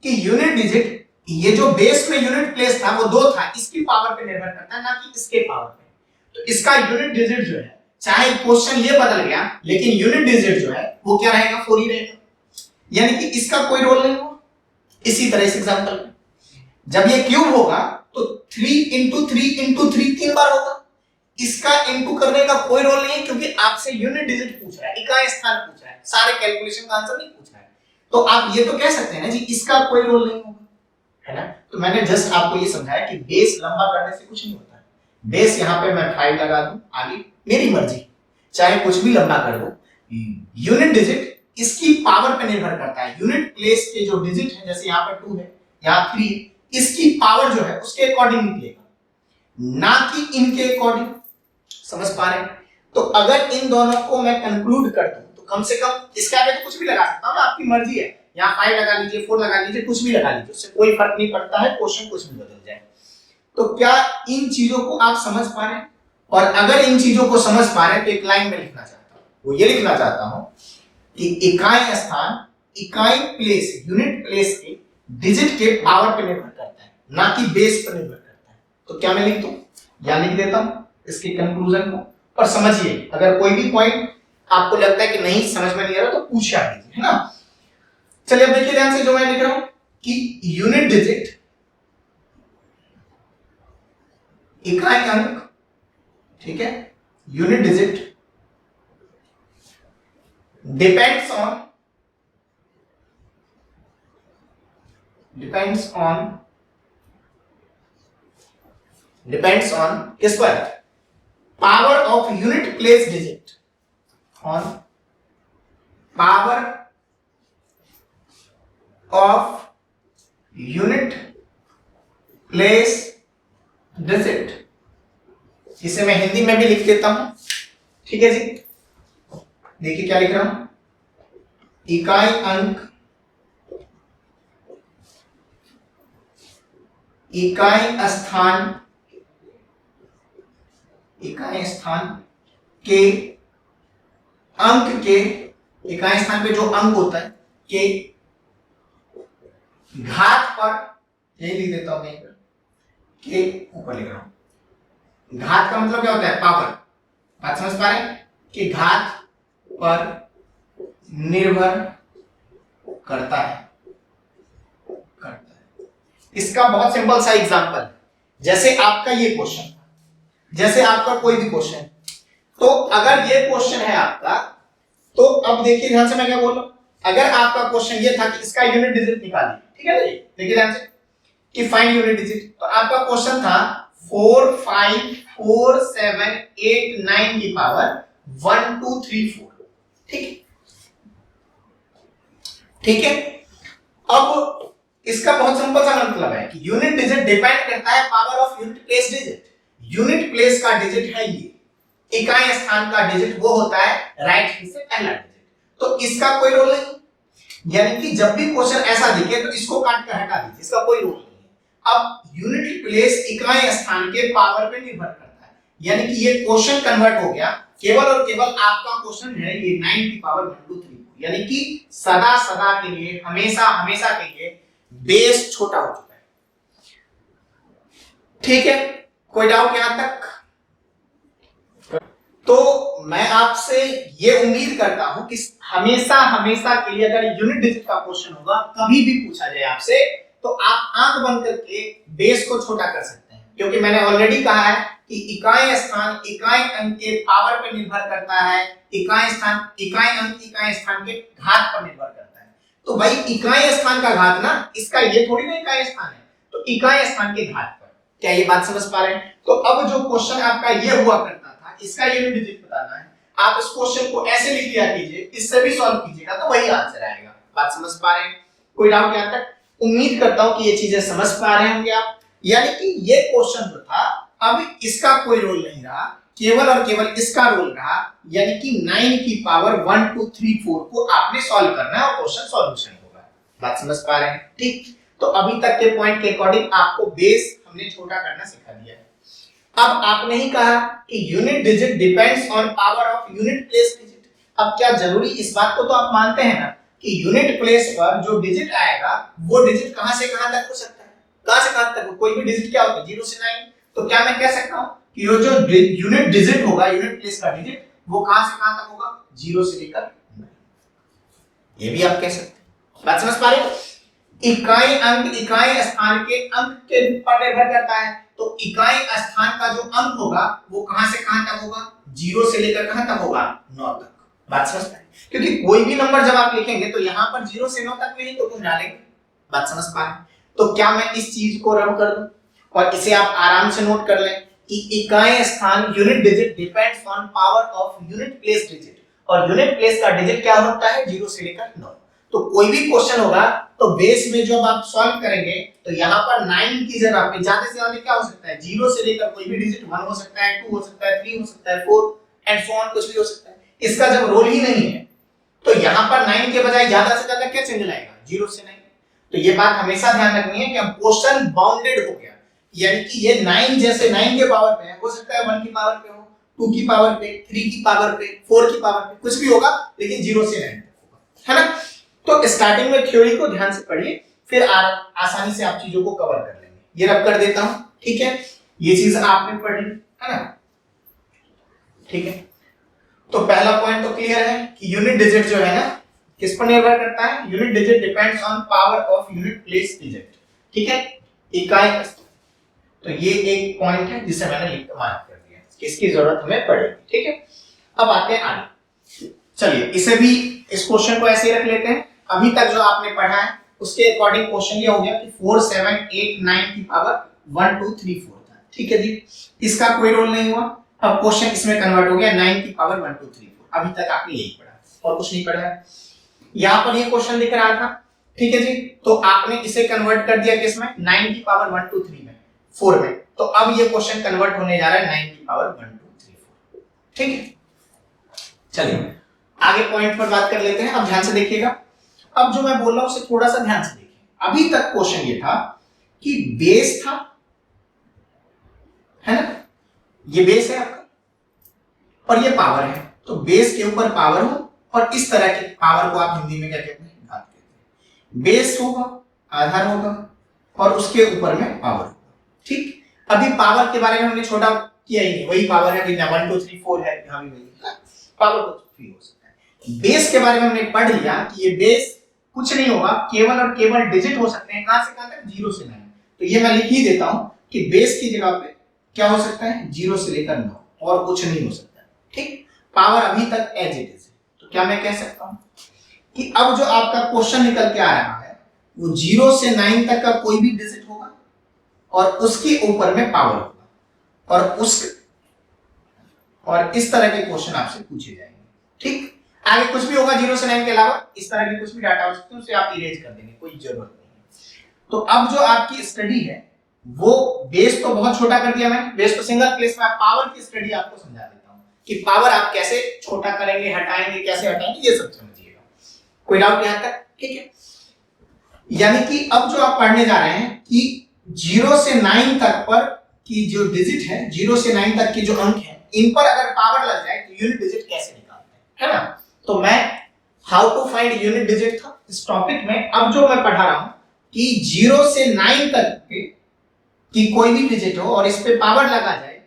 कि यूनिट डिजिट, ये जो बेस में यूनिट प्लेस था वो 2 था, इसकी पावर पे निर्भर करता है, ना कि इसके पावर पे। तो इसका यूनिट डिजिट जो है, चाहे क्वेश्चन ये बदल गया लेकिन यूनिट डिजिट जो है वो क्या रहेगा, 4 ही रहेगा, यानी कि इसका कोई रोल नहीं होगा। इसी तरह इस एग्जांपल में जब ये क्यूब होगा तो 3 इंटू 3 इंटू 3 3 बार होगा, इसका इंटू करने का कोई रोल नहीं है, क्योंकि आपसे यूनिट डिजिट पूछ रहा है, इकाई स्थान पूछ रहा है, सारे कैलकुलेशन का आंसर नहीं पूछ रहा है। तो आप ये तो कह सकते हैं ना जी इसका कोई रोल नहीं होगा, है ना। तो मैंने जस्ट आपको ये समझाया कि बेस लंबा करने से कुछ नहीं होता है। बेस यहां पे मैं 5 लगा दूं, आगे मेरी मर्जी, चाहे कुछ भी लंबा कर दो। यूनिट डिजिट इसकी पावर पे निर्भर करता है, यूनिट प्लेस के जो डिजिट है, जैसे यहाँ पे 2 है, यहाँ 3 है, इसकी पावर जो है उसके अकॉर्डिंग निकलेगा, ना कि इनके अकॉर्डिंग। समझ पा रहे हैं। तो अगर इन दोनों को मैं कंक्लूड कर दूं तो कम से कम इसके आगे तो कुछ भी लगा सकता हूं ना, आपकी मर्जी है, यहाँ 5 लगा लीजिए, 4 लगा लीजिए, कुछ भी लगा लीजिए, उससे कोई फर्क नहीं पड़ता है, क्वेश्चन कुछ भी बदल जाए। तो क्या इन चीजों को आप समझ पा रहे हैं? और अगर इन चीजों को समझ पा रहे हैं तो एक लाइन में लिखना चाहता हूं, वो ये लिखना चाहता हूं कि इकाई स्थान, इकाई प्लेस, यूनिट प्लेस के डिजिट के पावर पर निर्भर करता है, ना कि बेस पर निर्भर करता है। तो क्या मैं लिख दूं या लिख देता हूं इसके कंक्लूजन को, और समझिए अगर कोई भी पॉइंट आपको लगता है कि नहीं समझ में नहीं आ रहा तो पूछिए आप लीजिए, है ना। चलिए अब देखिए ध्यान से जो मैं लिख रहा हूं कि यूनिट डिजिट, इकाई अंक, ठीक है, यूनिट डिजिट डिपेंड्स ऑन किस पर, power of unit place digit, on power of unit place digit इसे मैं हिंदी में भी लिख देता हूं, ठीक है जी। देखिए क्या लिख रहा हूं, इकाई अंक इकाई स्थान के अंक के, इकाई स्थान पे जो अंक होता है के घात पर, यही लिख देता हूं के ऊपर लिख रहा हूं। घात का मतलब क्या होता है, पावर। बात समझ पा रहे हैं कि घात पर निर्भर करता है। इसका बहुत सिंपल सा एग्जांपल, जैसे आपका ये क्वेश्चन, जैसे आपका कोई भी क्वेश्चन, तो अगर ये क्वेश्चन है आपका, तो अब देखिए ध्यान से मैं क्या बोल रहा हूं, अगर आपका क्वेश्चन ये था कि इसका यूनिट डिजिट निकालिए, ठीक है ना, ये देखिए ध्यान से कि फाइंड यूनिट डिजिट, तो आपका क्वेश्चन था 4 5 4 7 8 9 की पावर 1 2 3 4, ठीक है, ठीक है। अब इसका बहुत सिंपल सा मतलब है कि यूनिट डिजिट डिपेंड करता है power of unit place digit. Unit place का डिजिट है ये, इकाई स्थान का डिजिट वो होता है राइट हैंड से पहला डिजिट, तो इसका कोई रोल नहीं। यानी कि जब भी क्वेश्चन ऐसा दिखे तो इसको काट कर हटा दीजिए, इसका कोई रोल नहीं है। अब यूनिट प्लेस इकाई स्थान के पावर पे निर्भर करता है, यानी कि ये क्वेश्चन कन्वर्ट हो गया, केवल और केवल आपका क्वेश्चन है ये 9 की पावर 1 2 3, यानी कि सदा सदा के लिए, हमेशा हमेशा के लिए बेस छोटा हो चुका है, ठीक है। कोई डाउट यहां तक? तो मैं आपसे ये उम्मीद करता हूं कि हमेशा हमेशा के लिए अगर यूनिट डिजिट का क्वेश्चन होगा, कभी भी पूछा जाए आपसे, तो आप आंख बंद करके बेस को छोटा कर सकते हैं, क्योंकि मैंने ऑलरेडी कहा है कि इकाई स्थान इकाई अंक के पावर पर निर्भर करता है, इकाई स्थान इकाई अंक इकाई स्थान के घात पर निर्भर करता है। तो भाई इकाई स्थान का घात ना, इसका ये थोड़ी ना इकाई स्थान है, तो इकाई स्थान के घात पर, क्या ये बात समझ पा रहे हैं? तो अब जो क्वेश्चन आपका ये हुआ करता था, इसका यूनिट डिजिट बताना है, आप इस क्वेश्चन को ऐसे लिख लिया कीजिए, इससे भी सॉल्व कीजिएगा तो वही आंसर आएगा। बात समझ पा रहे हैं? कोई डाउट यहां तक? उम्मीद करता हूं कि ये चीजें समझ पा रहे होंगे आप। यानी कि ये क्वेश्चन जो था, अब इसका कोई रोल नहीं रहा, केवल और केवल इसका रोल रहा, यानी कि 9 की पावर 1 2 3 4 को आपने सॉल्व करना है और क्वेश्चन सॉल्यूशन होगा। बात समझ पा रहे हैं? ठीक, तो अभी तक के पॉइंट के अकॉर्डिंग आपको बेस हमने छोटा करना सिखा दिया है। अब आपने ही कहा कि unit digit depends on power of unit place digit. अब क्या जरूरी, इस बात को तो आप मानते हैं ना कि यूनिट प्लेस पर जो डिजिट आएगा वो डिजिट कहां से कहां तक हो सकता है, कहां से कहां तक? कोई भी डिजिट क्या होता है 0 से 9, तो क्या मैं कह सकता हूं कि ये जो यूनिट डिजिट होगा, यूनिट प्लेस का डिजिट, वो कहां से कहां तक होगा? 0 से लेकर 9, ये भी आप कह सकते हैं। बात समझ पा रहे हैं? इकाई अंक इकाई स्थान के अंक के पर निर्भर करता है, तो इकाई स्थान का जो अंक होगा वो कहां से कहां तक होगा? 0 से लेकर कहां तक होगा? 9 तक। बात समझ पा रहे हैं? क्योंकि कोई भी नंबर जब आप लिखेंगे तो यहां पर 0 से 9 तक में ही तो कुछ डालेंगे। बात समझ पा रहे हैं? तो क्या मैं इस चीज को रब कर दूं और इसे आप आराम से नोट कर लें कि इकाई स्थान unit digit depends on power of unit place digit, और यूनिट प्लेस का डिजिट क्या होता है? 0 से लेकर 9। तो कोई भी क्वेश्चन होगा तो बेस में जब आप सॉल्व करेंगे तो यहाँ पर 9 की जगह पे ज्यादा से ज्यादा क्या हो सकता है? 0 से लेकर कोई भी डिजिट 1 हो सकता है, 2 हो सकता है, 3 हो सकता है, 4 एंड सो ऑन, कुछ भी हो सकता है। इसका जब रोल ही नहीं है तो यहाँ पर 9 के बजाय ज्यादा से ज्यादा क्या चेंज लाएगा? 0 से 9। तो ये बात हमेशा ध्यान रखनी है कि अब क्वेश्चन बाउंडेड हो गया, यानी कि ये 9 जैसे 9 के पावर पे है, हो सकता है 1 की पावर पे हो, 2 की पावर पे, 3 की पावर पे, 4 की पावर पे, कुछ भी होगा, लेकिन 0 से 9 तक होगा, है ना। तो स्टार्टिंग में थ्योरी को ध्यान से पढ़िए, फिर आसानी से आप चीजों को कवर कर लेंगे। ये रब कर देता हूं, ठीक है, ये चीज आपने पढ़ ली है ना, ठीक है। तो पहला पॉइंट तो क्लियर है कि यूनिट डिजिट जो है ना किस पर निर्भर करता है? Unit digit depends on power of unit place digit, ठीक है, इकाई। तो ये एक पॉइंट है जिसे मैंने लिख कर मार्क कर दिया, इसकी जरूरत हमें पड़ेगी, ठीक है। अब आते हैं आगे, चलिए इसे भी, इस क्वेश्चन को ऐसे ही रख लेते हैं। अभी तक जो आपने पढ़ा है उसके अकॉर्डिंग क्वेश्चन ये हो गया कि 4 7 8 9 की पावर 1 2 3 4 था, ठीक है जी, इसका कोई रोल नहीं हुआ। अब क्वेश्चन इसमें कन्वर्ट हो गया 9 की पावर 1 2 3 4। अभी तक आपने यही पढ़ा और कुछ नहीं पढ़ा है। यहाँ पर ये क्वेश्चन दिख रहा था, ठीक है जी, तो आपने इसे कन्वर्ट कर दिया किसमें? 9 की पावर 1 2 3 में, 4 में। तो तो अब ये क्वेश्चन कन्वर्ट होने जा रहा है 9 की पावर 1 2 3 4। ठीक है, चलिए आगे पॉइंट पर बात कर लेते हैं। अब ध्यान से देखिएगा, अब जो मैं बोल रहा हूं उसे थोड़ा सा ध्यान से देखिए। अभी तक क्वेश्चन ये था कि बेस था, है ना, ये बेस है आपका और ये पावर है, तो बेस के ऊपर पावर हो और इस तरह की पावर को आप हिंदी में क्या कहते हैं, घात कहते हैं। बेस होगा, आधार होगा और उसके ऊपर में पावर होगा। ठीक, अभी पावर के बारे में हमने छोटा किया ही नहीं, वही पावर है, 1 2 3 4 है, यहां भी वही पावर को फ्री हो सकता है। बेस के बारे में हमने पढ़ लिया कि ये बेस कुछ नहीं होगा, केवल और केवल डिजिट हो सकते हैं, कहां से कहां तक, 0 से 9। तो ये मैं लिख ही देता हूं कि बेस की जगह पे क्या हो सकता है, 0 से लेकर 9 और कुछ नहीं हो सकता। ठीक, पावर अभी तक एज इट इज है। तो क्या मैं कह सकता हूं कि अब जो आपका क्वेश्चन निकल के आ रहा है वो 0 से 9 तक का कोई भी डिजिट होगा और उसके ऊपर में पावर होगा और इस तरह के क्वेश्चन आपसे पूछे जाएंगे। ठीक, आगे कुछ भी होगा 0 से 9 के अलावा, इस तरह के कुछ भी डाटा हो सकते हैं, उसे आप इरेज कर देंगे, कोई जरूरत नहीं है। तो अब जो आपकी स्टडी है वो बेस तो बहुत छोटा कर दिया मैंने, बेस तो सिंगल प्लेस में, पावर की स्टडी आपको समझा देता हूं कि पावर आप कैसे छोटा करेंगे, हटाएंगे, कैसे हटाएंगे, ये सब समझिएगा। कोई डाउट यहां तक? ठीक है, यानी कि अब जो आप पढ़ने जा रहे हैं कि 0 से 9 तक पर की जो डिजिट है, 0 से 9 तक की जो अंक है, इन पर अगर पावर लग जाए तो यूनिट डिजिट कैसे निकालते हैं, है ना। तो मैं how to find unit digit था इस टॉपिक में। अब जो मैं पढ़ा रहा हूं कि 0 से 9 तक की कोई भी डिजिट हो और इस पे पावर लगा जाए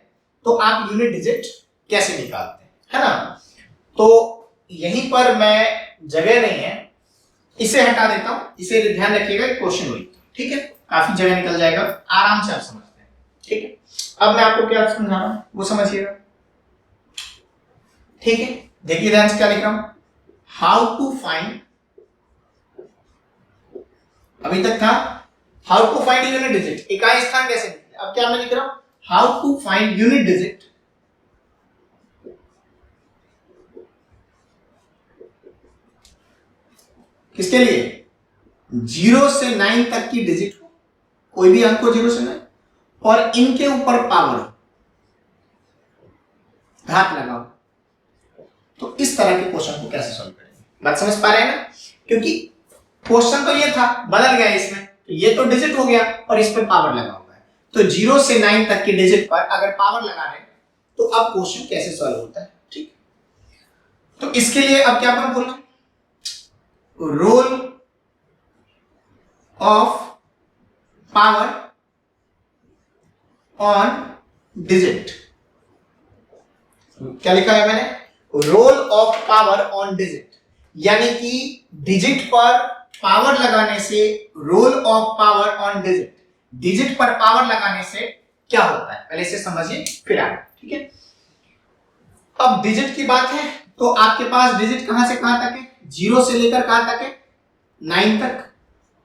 तो आप यूनिट डिजिट कैसे निकालते हैं, है ना। तो यहीं पर मैं जगह नहीं है, इसे हटा देता हूं, इसे ध्यान रखिएगा, क्वेश्चन वही। ठीक है, काफी जगह निकल जाएगा, आराम से आप समझते हैं। ठीक है, अब मैं आपको क्या समझा रहा हूं वो समझिएगा। ठीक है, देखिए ध्यान से क्या लिख रहा हूं, हाउ टू फाइंड, अभी तक था how to find unit digit, इकाई स्थान कैसे निकले। अब क्या मैं लिख रहा हूं, how to find unit digit किसके लिए, 0 से 9 तक की डिजिट हो, कोई भी अंक हो 0 से 9 और इनके ऊपर पावर हो, घात लगाओ। तो इस तरह के क्वेश्चन को कैसे सॉल्व करेंगे, बात समझ पा रहे हैं ना। क्योंकि क्वेश्चन तो ये था, बदल गया इसमें, तो ये तो डिजिट हो गया और इस पे पावर लगा हुआ है। तो 0 से 9 तक की डिजिट पर अगर पावर लगा रहे तो अब क्वेश्चन कैसे सॉल्व होता है। ठीक, तो इसके लिए अब क्या मैं बोलना, role of power on digit, क्या लिखा है मैंने, role of power on digit, यानी कि डिजिट पर पावर लगाने से role of power on digit, digit पर पावर लगाने से क्या होता है, पहले इसे समझिए फिर आगे। ठीक है, अब डिजिट की बात है तो आपके पास डिजिट कहां से कहां तक है, 0 से लेकर कहां तक है, 9 तक।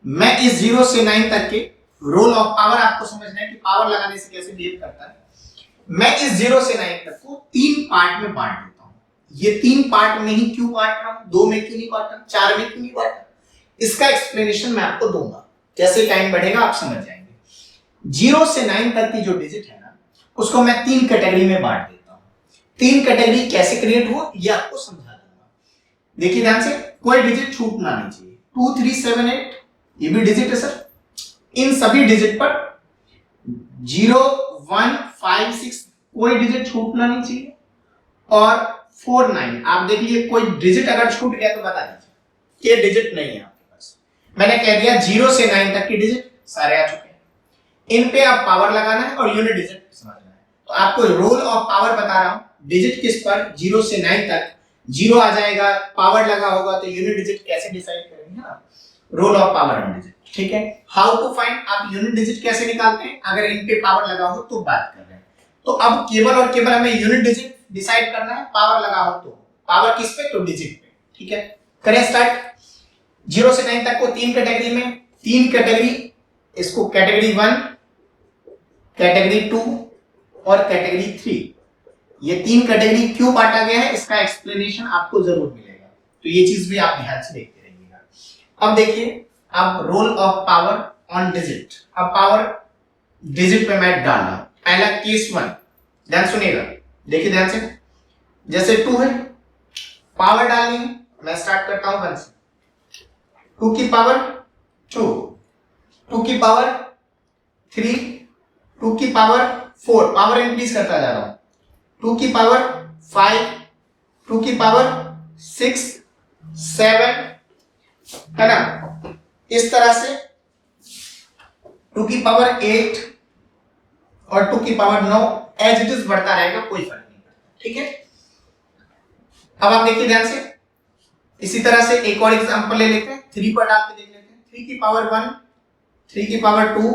मैं इस 0 से 9 तक के रोल ऑफ पावर आपको समझना है कि पावर लगाने से कैसे बिहेव करता है। मैं इस 0 से 9 तक को 3 पार्ट में बांट देता हूं। ये 3 पार्ट में ही क्यों बांट रहा हूं, 2 में क्यों नहीं बांट रहा, 4 में क्यों नहीं बांट रहा, इसका एक्सप्लेनेशन मैं आपको दूंगा, जैसे टाइम बढ़ेगा आप समझ जाएंगे। 0 से 9 तक की जो डिजिट है ना, उसको मैं 3 कैटेगरी में बांट देता हूं। 3 कैटेगरी कैसे क्रिएट हो ये आपको समझा दूंगा। देखिए ध्यान से, कोई डिजिट छूटना नहीं चाहिए। 2 3 7 8 ये भी डिजिट है सर, इन सभी डिजिट पर 0 1 5 6 कोई डिजिट छूटना नहीं चाहिए और 4 9 आप देखिए कोई डिजिट अगर छूट गया तो बता दीजिए ये डिजिट नहीं है आपके पास। मैंने कह दिया 0 से 9 तक की डिजिट सारे आ चुके हैं, इन पे आप पावर लगाना है और यूनिट डिजिट समझना है। तो आपको रोल ऑफ पावर बता रहा हूं, डिजिट किस पर, 0 से 9 तक 0 आ जाएगा, पावर लगा होगा तो यूनिट डिजिट कैसे डिसाइड करेंगे, है ना, role of power on digit. ठीक है, हाउ टू फाइंड, आप यूनिट डिजिट कैसे निकालते हैं, अगर इन पे पावर लगा हो तो बात कर रहे हैं। तो अब केवल और केवल हमें यूनिट डिजिट डिसाइड करना है, पावर लगा हो तो, पावर किस पे, तो डिजिट पे। ठीक है, करें स्टार्ट। 0 से 9 तक को 3 कैटेगरी में, 3 कैटेगरी, इसको कैटेगरी 1, कैटेगरी 2 और कैटेगरी 3। ये 3 कैटेगरी क्यों बांटा गया है इसका एक्सप्लेनेशन आपको जरूर मिलेगा, तो ये चीज भी आप ध्यान से देखते रहिएगा। अब देखिए, अब role of power on digit, अब पावर डिजिट पे मैं डालना, पहला केस 1, ध्यान सुनिएगा, देखिए ध्यान से। जैसे 2 है, पावर डालनी है, मैं स्टार्ट करता हूं 1 से। 2 की पावर 2, 2 की पावर 3, 2 की पावर 4, पावर इंक्रीज करता जा रहा हूं, 2 की पावर 5, 2 की पावर 6, 7, है ना। इस तरह से 2 की पावर 8 और 2 की पावर 9 एज इट इज बढ़ता रहेगा, कोई फर्क नहीं पड़ता, ठीक है। अब आप देखिए ध्यान से, इसी तरह से एक और एग्जांपल ले लेते हैं, 3 पर डाल के देख लेते हैं। 3 की पावर 1, 3 की पावर 2,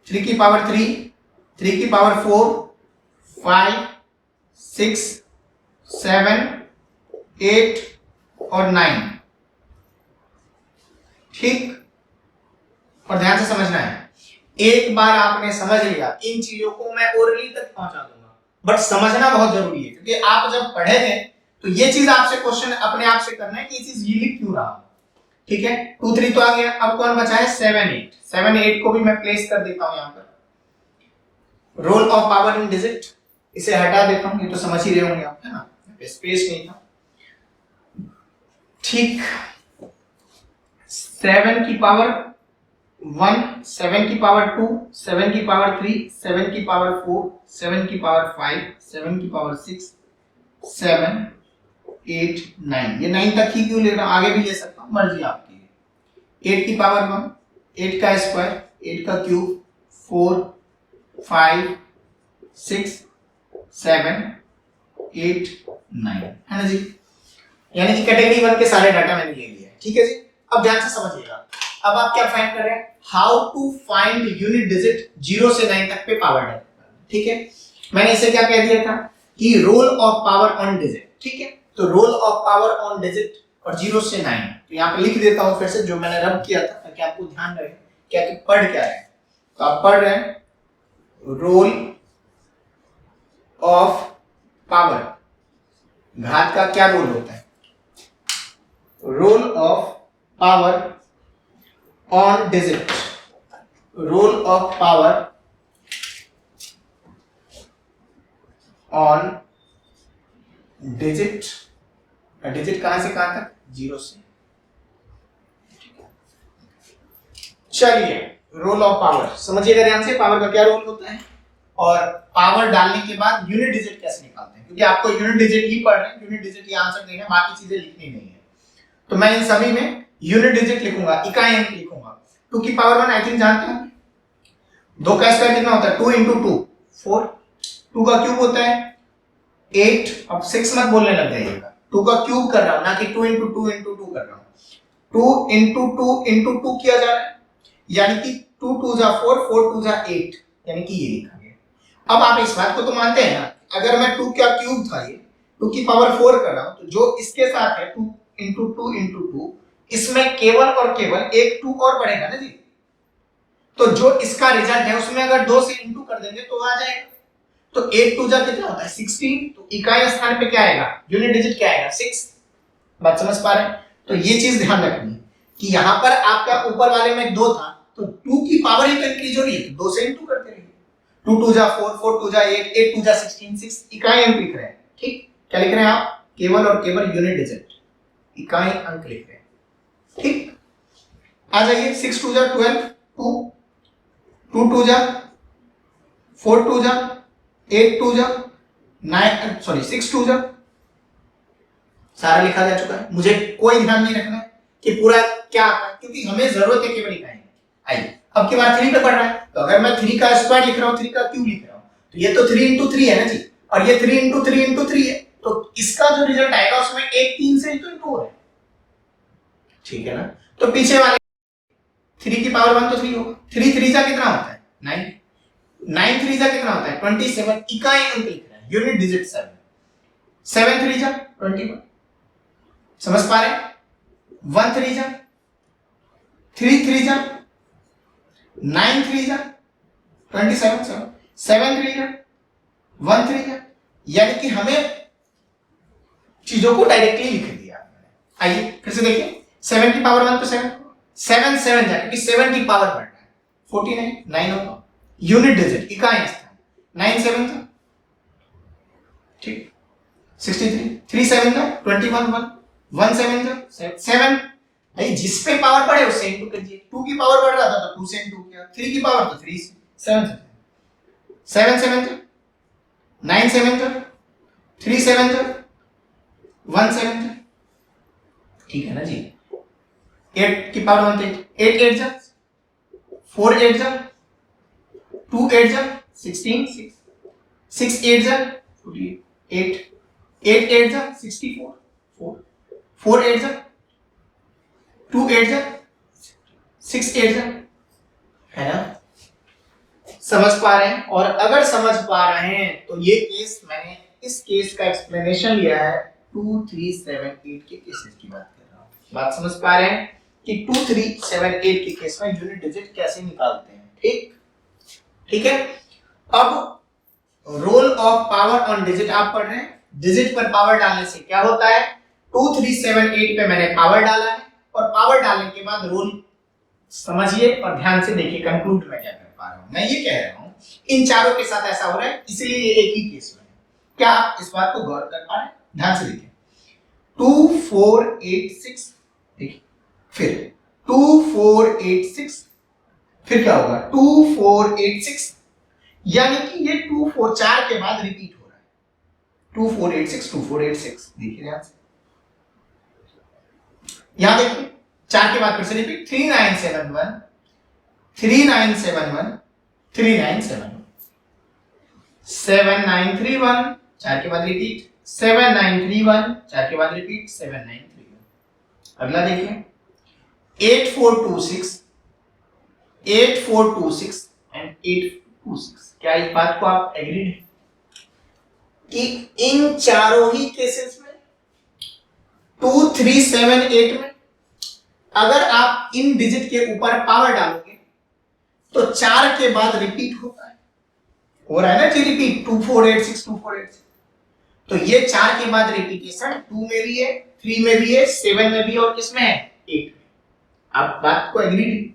3 की पावर 3, 3 की पावर 4, 5, 6, 7, 8 और 9, ठीक। और ध्यान से समझना है, एक बार आपने समझ लिया, इन चीजों को मैं ओरली तक पहुंचा दूंगा, बट समझना बहुत जरूरी है, क्योंकि आप जब पढ़े थे तो ये चीज आपसे क्वेश्चन अपने आप से करना है कि ये चीज ये लिख क्यों रहा हूं, ठीक है। 2 3 तो आ गया, अब कौन बचा है 7 8। 7 8 को भी मैं प्लेस कर देता हूं यहां पर। Role of power in digit, इसे हटा देता हूं, ये तो समझ ही रहे होंगे आप, है ना, स्पेस नहीं था, ठीक। 7 की पावर 1, 7 की पावर 2, 7 की पावर 3, 7 की पावर 4, 7 की पावर 5, 7 की पावर 6, 7, 8, 9। ये 9 तक ही क्यों ले रहा हूं, आगे भी ले सकता हूं, मर्जी आपकी है। 8 की पावर 1, 8 का स्क्वायर, 8 का क्यूब, 4, 5, 6, 7, 8, 9, है ना जी। यानी कि कैटेगरी 1 के सारे डाटा मैंने ले लिया है, ठीक है जी। अब ध्यान से समझिएगा, अब आप क्या फाइंड कर रहे हैं, how to find unit digit 0 से 9 तक पे पावर डाल, ठीक है। मैंने इसे क्या कह दिया था कि role of power on digit, ठीक है। तो role of power on digit और 0 से 9, तो यहां पे लिख देता हूं फिर से जो मैंने रब किया था, ताकि आपको ध्यान रहे क्या कि पढ़ क्या रहे हैं। तो आप पढ़ रहे हैं रोल ऑफ पावर, घात का क्या रोल होता है, role of power on digit, role of power on digit, digit कहां से कहां तक, 0 से। चलिए, रोल ऑफ पावर समझिएगा ध्यान से, पावर का क्या रोल होता है और पावर डालने के बाद यूनिट डिजिट कैसे निकालते हैं, क्योंकि आपको यूनिट डिजिट ही पढ़ रहे हैं, यूनिट डिजिट ही आंसर देना है, बाकी चीजें लिखनी नहीं है। तो मैं इन सभी में यूनिट डिजिट लिखूंगा, इकाई अंक लिखूंगा। 2 की पावर 1 आई थिंक जानते हैं, 2 का स्क्वायर कितना होता है, 2 × 2 4, 2 का क्यूब होता है 8, अब 6 मत बोलने लग जाइएगा, 2 का क्यूब कर रहा हूं, ना कि 2 × 2 × 2 कर रहा हूं, 2 × 2 × 2 किया जा रहा है, यानी कि 2 2 जा 4, 4 2 जा 8, यानी कि ये लिखा गया। अब आप इस बात को तो मानते हैं ना, अगर मैं 2 का क्यूब था, ये 2 की पावर 4 कर रहा हूं, तो जो इसके साथ है 2 × 2 × 2, इसमें केवल और केवल एक 2 और बढ़ेगा ना जी। तो जो इसका रिजल्ट है उसमें अगर 2 से इंटू कर देंगे तो आ जाएगा। तो 8 2 जा कितना होता है 16, तो इकाई स्थान पे क्या आएगा, यूनिट डिजिट क्या आएगा 6। बात समझ पा रहे हैं। तो ये चीज ध्यान रखनी कि यहां पर आपका ऊपर वाले में 2 था, तो 2 की पावर ही तो इंक्रीज हो रही है, 2 से इंटू करते रहिए। 2 2 जा 4, 4 2 जा 8, 8 2 जा 16, 6 इकाई अंक लिख रहे हैं, ठीक। क्या लिख रहे हैं आप, केवल और केवल यूनिट डिजिट, इकाई अंक लिख रहे हैं, ठीक। आ जाइए, 6 2 जा 12, 2 2 2 जा 4 2 जा 8 2 जा 9, सॉरी 6 2 जा, सारा लिखा जा चुका है। मुझे कोई ध्यान नहीं रखना है कि पूरा क्या आता है, क्योंकि हमें जरूरत है केवल इकाई। आइए, अब की बार 3 पे पढ़ रहा है, तो अगर मैं 3 का स्क्वायर लिख रहा हूं, 3 का क्यूब लिख रहा हूं, तो ये तो 3 × 3 है ना जी, और ये 3 × 3 × 3 है, तो इसका जो रिजल्ट आएगा उसमें एक 3 से तो इंटू हो रहा है, ठीक है ना। तो पीछे वाले 3 की पावर 1 तो 3 होगा, 3 3 जा कितना होता है 9, 9 3 जा कितना होता है 27, इकाई अंक लिख रहा है, यूनिट डिजिट 7, 7 3 जा 21, समझ पा रहे हैं। 1 3 जा 3 3 जा 9 3 जा 27, 7 3 जा 1 3 जा, यानी कि हमें चीजों को डायरेक्टली लिख दिया। आइए फिर से देखिए, 7 की पावर 1 तो 7, 7 7 जा, क्योंकि 7 की पावर बढ़ रहा है 49, 9 होगा, यूनिट डिजिट इकाई स्थान, 9 7 था, ठीक, 63, 3 7 था 21, 1 7 था 7, भाई जिस पे पावर बढ़े उससे इनटू कीजिए। 2 की पावर बढ़ रहा था तो 2 से इनटू किया, 3 की पावर तो 3 से, 7 से 7 7 था, 9 7 था, 3 7 था, 1 7 था, ठीक है ना जी। 8 की पावर 1 8 8 जा 4 8 जा 2 8 जा 16 6 8 जा 48 8 8 जा 64 4 8 जा 2 8 जा 6 8 जा, है ना, समझ पा रहे हैं। और अगर समझ पा रहे हैं तो ये केस, मैंने इस केस का एक्सप्लेनेशन लिया है 2 3 7 8 के केसेस की बात कर रहा हूं। बात समझ पा रहे हैं कि 2 3 7 8 के केस में यूनिट डिजिट कैसे निकालते हैं, ठीक है। अब role of power on digit आप पढ़ रहे हैं। डिजिट पर पावर डालने से क्या होता है, 2 3 7 8 पे मैंने पावर डाला है और पावर डालने के बाद रोल समझिए और ध्यान से देखिए कंक्लूड में क्या कर पा रहा हूं। मैं ये कह रहा हूं इन चारों के साथ ऐसा हो रहा है, इसलिए ये एक ही केस में है। क्या आप इस बात को गौर कर पा रहे हैं? ध्यान से देखिए 2 4 8 6, देखिए फिर 2 4 8 6, फिर क्या होगा 2 4 8 6, यानी कि ये 2 4 4 के बाद रिपीट हो रहा है 2 4 8 6 2 4 8 6। देखिए ध्यान से, यहां देखिए 4 के बाद फिर से रिपीट 3 9 7 1 3 9 7 1 3 9 7 1 7 9 3 1, 4 के बाद रिपीट 7 9 3 1, 4 के बाद रिपीट 7 9 3 1। अगला देखिए 8 4 2 6 8 4 2 6 एंड 8 2 6। क्या इस बात को आप एग्रीड हैं कि इन चारों ही केसेस में 2 3 7 8 में अगर आप इन डिजिट के ऊपर पावर डालोगे तो 4 के बाद रिपीट होता है, हो रहा है ना जी रिपीट 2 4 8 6 2 4 8 6। तो ये 4 के बाद रिपीटेशन 2 में भी है, 3 में भी है, 7 में भी है और किसमें है 8 में। आप बात को एग्रीड,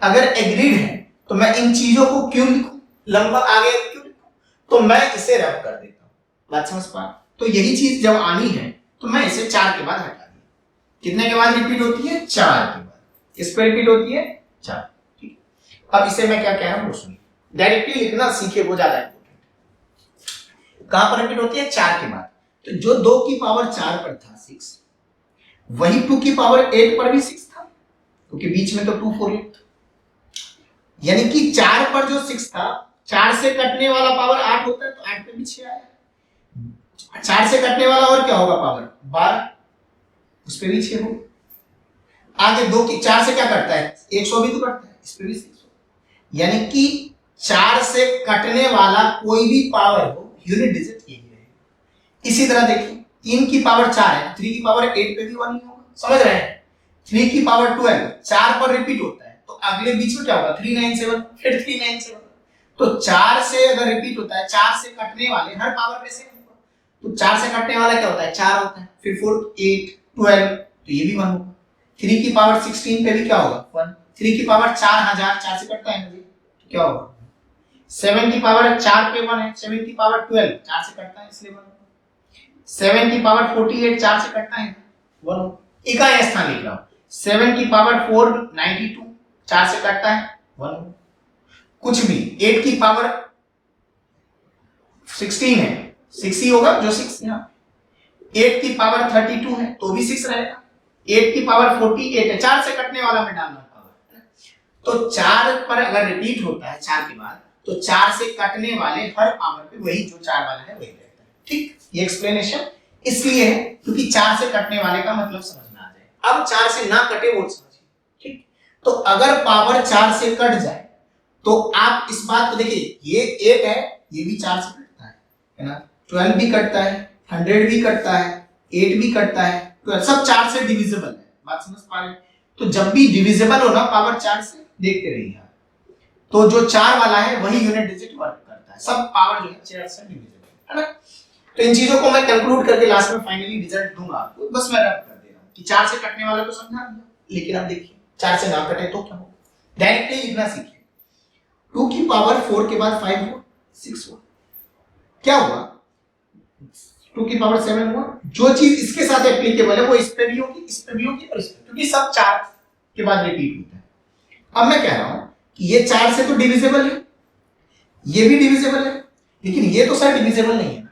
अगर एग्रीड है तो मैं इन चीजों को क्यों लिखूं, लंबा आगे क्यों लिखूं, तो मैं इसे रब कर देता हूं। बात समझ पा? तो यही चीज जब आनी है तो मैं इसे 4 के बाद हटा दिया। कितने के बाद रिपीट होती है 4 के बाद, किस पे रिपीट होती है 4, ठीक। अब इसे मैं क्या कह रहा हूं वो सुनिए, डायरेक्टली लिखना सीखे वो ज्यादा इंपॉर्टेंट। कहां पर रिपीट होती है 4 के बाद, तो जो 2 की पावर 4 पर था 6, वही 2 की पावर 8 पर भी 6 था, क्योंकि बीच में तो 2 4 8 था। यानी कि 4 पर जो 6 था, 4 से कटने वाला पावर 8 होता है तो 8 पे भी 6 आया। 4 से कटने वाला और क्या होगा पावर 12, उस पे भी 6 होगा। आगे 2 की 4 से क्या कटता है 100 भी तो कटता है, इस पे भी 600। यानी कि 4 से कटने वाला कोई भी पावर हो यूनिट डिजिट यही रहेगा। इसी तरह देखिए 3 की पावर 4 है, 3 की पावर 8 पे भी 1 ही होगा, समझ रहे हैं। 3 की पावर 12 4 पर रिपीट होता है तो अगले बीच में क्या होगा 3 9 7 फिर 3 9 7। तो 4 से अगर रिपीट होता है, 4 से कटने वाले हर पावर पे से होगा, तो 4 से कटने वाला क्या होता है 4 होता है, फिर 4 8 12 तो ये भी 1 होगा। 3 की पावर 16 पे भी क्या होगा 1। 3 की पावर 4000 4 से कटता है ना जी, तो क्या होगा 7 की पावर 4 पे 1 है, 7 की पावर 12 4 से कटता है इसलिए 1 होगा। 7 की पावर 48 4 से कटता है 1 होगा। इकाई स्थान लिख रहा हूं, 7 की पावर 4 92 4 से कटता है 1 होगा। कुछ भी 8 की पावर 16 है 6 ही होगा, जो 6 यहां। 8 की पावर 32 है तो भी 6 रहेगा। 8 की पावर 48 है, 4 से कटने वाला में डालना पावर, तो 4 पर अगर रिपीट होता है 4 के बाद तो 4 से कटने वाले हर पावर पे वही जो 4 वाला है वही रहता है, ठीक। ये एक्सप्लेनेशन इसलिए है क्योंकि 4 से कटने वाले का मतलब समझ में आ जाए। अब 4 से ना कटे वो समझिए, ठीक। तो अगर पावर 4 से कट जाए तो आप इस बात को देखिए, ये 8 है ये भी 4 से कटता है ना, 12 भी कटता है, 100 भी कटता है, 8 भी कटता है, तो सब 4 से डिविजिबल है। बात समझ पा रहे हैं? तो जब भी डिविजिबल हो ना पावर 4 से, देखते रहिए आप, तो जो 4 वाला है वही यूनिट डिजिट वर्क करता है, सब पावर जो है 4 से डिविजिबल है ना। तो इन चीजों को मैं कंक्लूड करके लास्ट में फाइनली रिजल्ट दूंगा आपको, बस मैं रब कर दे रहा हूं कि 4 से कटने वाला तो समझा दिया, लेकिन अब देखिए 4 से ना कटे तो क्या होगा, डायरेक्टली लिखना सीखिए। 2 की पावर 4 के बाद 5 हो 6 हो, क्या हुआ, 2 की पावर 7 हुआ। जो चीज इसके साथ एप्लीकेबल है वो इस पे भी होगी, इस पे भी होगी और इस पे, क्योंकि सब 4 के बाद रिपीट होता है। अब मैं कह रहा हूं कि ये 4 से तो डिविजिबल है, ये भी डिविजिबल है, लेकिन ये तो सर डिविजिबल नहीं है ना।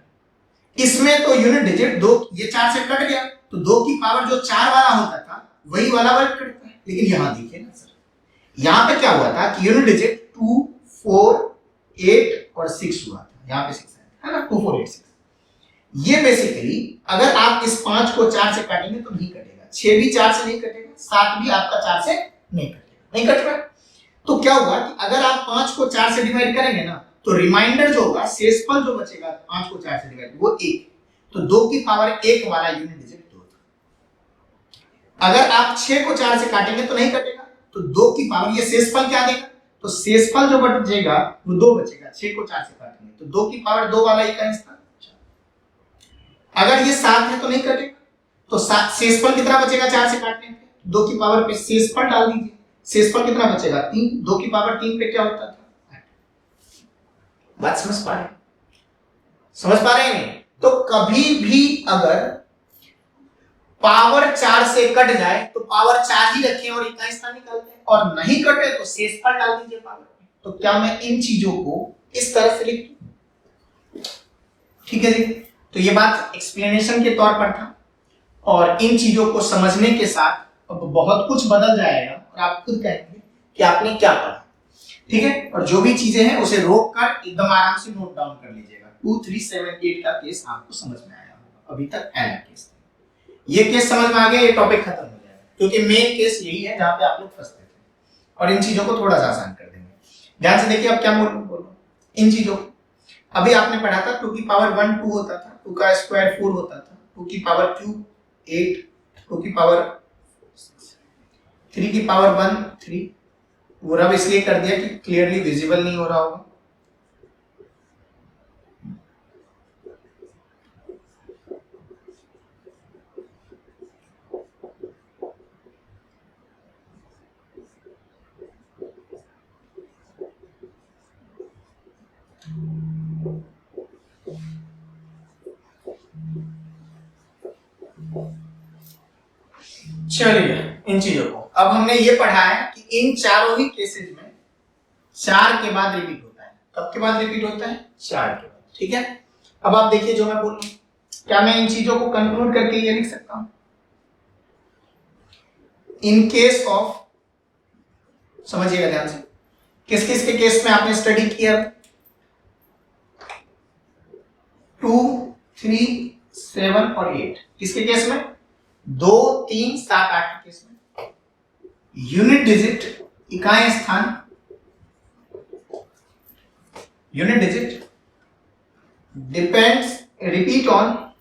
इसमें तो यूनिट डिजिट 2, ये 4 से कट गया तो 2 की पावर जो 4 वाला होता था वही वाला वर्क करता है। लेकिन यहां देखिए ना सर, यहां पे क्या हुआ था कि यूनिट डिजिट 2, 4, 8 और 6 हुआ था। यहां पे 6 है ना, 2, 4, 8, 6। ये बेसिकली अगर आप इस 5 को 4 से काटेंगे तो नहीं कटेगा, 6 भी 4 से नहीं कटेगा, 7 भी आपका 4 से नहीं कटेगा, नहीं कट रहा। तो क्या हुआ कि अगर आप 5 को 4 से डिवाइड करेंगे ना तो रिमाइंडर जो होगा, शेषफल जो बचेगा 5 को 4 से डिवाइड, वो 1। तो 2 की पावर 1 वाला यूनिट डिजिट 2 था। अगर आप 6 को 4 से काटेंगे तो नहीं कटेगा, तो 2 की पावर, ये शेषफल क्या देगा, तो शेषफल जो बचेगा वो 2 बचेगा, 6 को 4 से काटेंगे तो 2 की पावर 2 वाला इकाई स्थान। अगर ये 7 है तो नहीं कटेगा, तो शेषफल कितना बचेगा 4 से काटने पे, 2 की पावर पे शेषफल डाल दीजिए, शेषफल कितना बचेगा 3, 2 की पावर 3 पे क्या होता था। बात समझ पा रहे हैं, समझ पा रहे हैं। तो कभी भी अगर पावर 4 से कट जाए तो पावर 4 ही रखें और इकाई स्थान निकालते हैं, और नहीं कटे तो शेषफल डाल दीजिए पावर में। तो क्या मैं इन चीजों को इस तरह से लिख दूं, ठीक है जी। तो ये बात एक्सप्लेनेशन के तौर पर था, और इन चीजों को समझने के साथ अब बहुत कुछ बदल जाएगा और आप खुद कहेंगे कि आपने क्या पढ़ा, ठीक है। और जो भी चीजें हैं उसे रोक कर एकदम आराम से नोट डाउन कर लीजिएगा। 2, 3, 7, 8 का केस आपको समझ में आया होगा, अभी तक एल केस, ये केस समझ में आ गया, ये टॉपिक खत्म हो जाएगा, क्योंकि मेन केस यही है जहां पे आप लोग फंसते थे, और इन चीजों को थोड़ा सा आसान कर देंगे। ध्यान से देखिए, अब क्या बोलो इन चीजों को। अभी आपने पढ़ा था 2 की पावर 1 2 होता था, 2 का स्क्वायर 4 होता था, 2 की पावर 2 8, 2 की पावर 3 की पावर 1 3। वो रब इसलिए कर दिया कि क्लियरली विजिबल नहीं हो रहा होगा। चलिए इन चीजों को, अब हमने ये पढ़ा है कि इन चारों ही केसेस में 4 के बाद रिपीट होता है। कब के बाद रिपीट होता है, 4 के बाद, ठीक है। अब आप देखिए जो मैं बोल रहा हूं, क्या मैं इन चीजों को कंक्लूड करके ये लिख सकता हूं, इन केस ऑफ, समझिएगा ध्यान से, किस किस के केस में आपने स्टडी किया, 2, 3, 7 और 8, किसके केस में, 2, 3, 7, 8 के केस में यूनिट डिजिट, इकाई स्थान, unit digit depends, repeat on,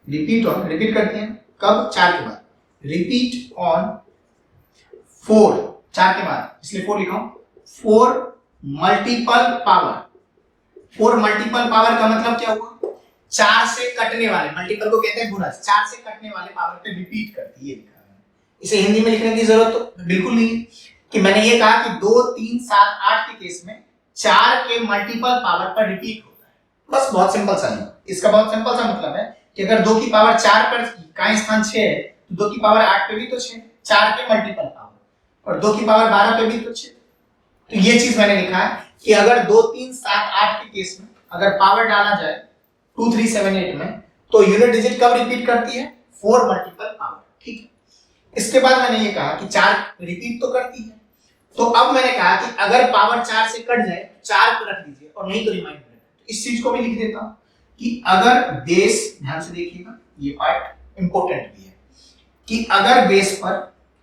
repeat करते हैं कब, 4 के बाद, रिपीट ऑन 4, 4 के बाद, इसलिए 4 लिखा हूं, 4 मल्टीपल पावर। 4 मल्टीपल पावर का मतलब क्या हुआ, 4 से कटने वाले, मल्टीपल को कहते हैं गुणा, 4 से कटने वाले पावर पे रिपीट करती है, लिखा है। इसे हिंदी में लिखने की जरूरत तो बिल्कुल नहीं है, कि मैंने ये कहा कि 2, 3, 7, 8 के केस में 4 के मल्टीपल पावर पर रिपीट होता है, बस बहुत सिंपल सा है। इसका बहुत सिंपल सा मतलब है कि अगर 2 की पावर 4 पर इकाई स्थान 6 है तो 2 की पावर 8 पे भी तो 6, 4 के मल्टीपल पावर, और 2 की पावर 12 पे भी तो 6। तो ये चीज मैंने लिखा है कि अगर 2, 3, 7, 8 के केस में अगर पावर डाला जाए 2, 3, 7, 8 में, तो यूनिट डिजिट कब रिपीट करती है, 4 मल्टीपल पावर, ठीक है। इसके बाद मैंने ये कहा कि 4 रिपीट तो करती है, तो अब मैंने कहा कि अगर पावर 4 से कट जाए 4 को रख दीजिए और नहीं तो रिमाइंडर। इस चीज को भी लिख देता हूं कि अगर बेस, ध्यान से देखिएगा ये पार्ट इंपॉर्टेंट भी है, कि अगर बेस पर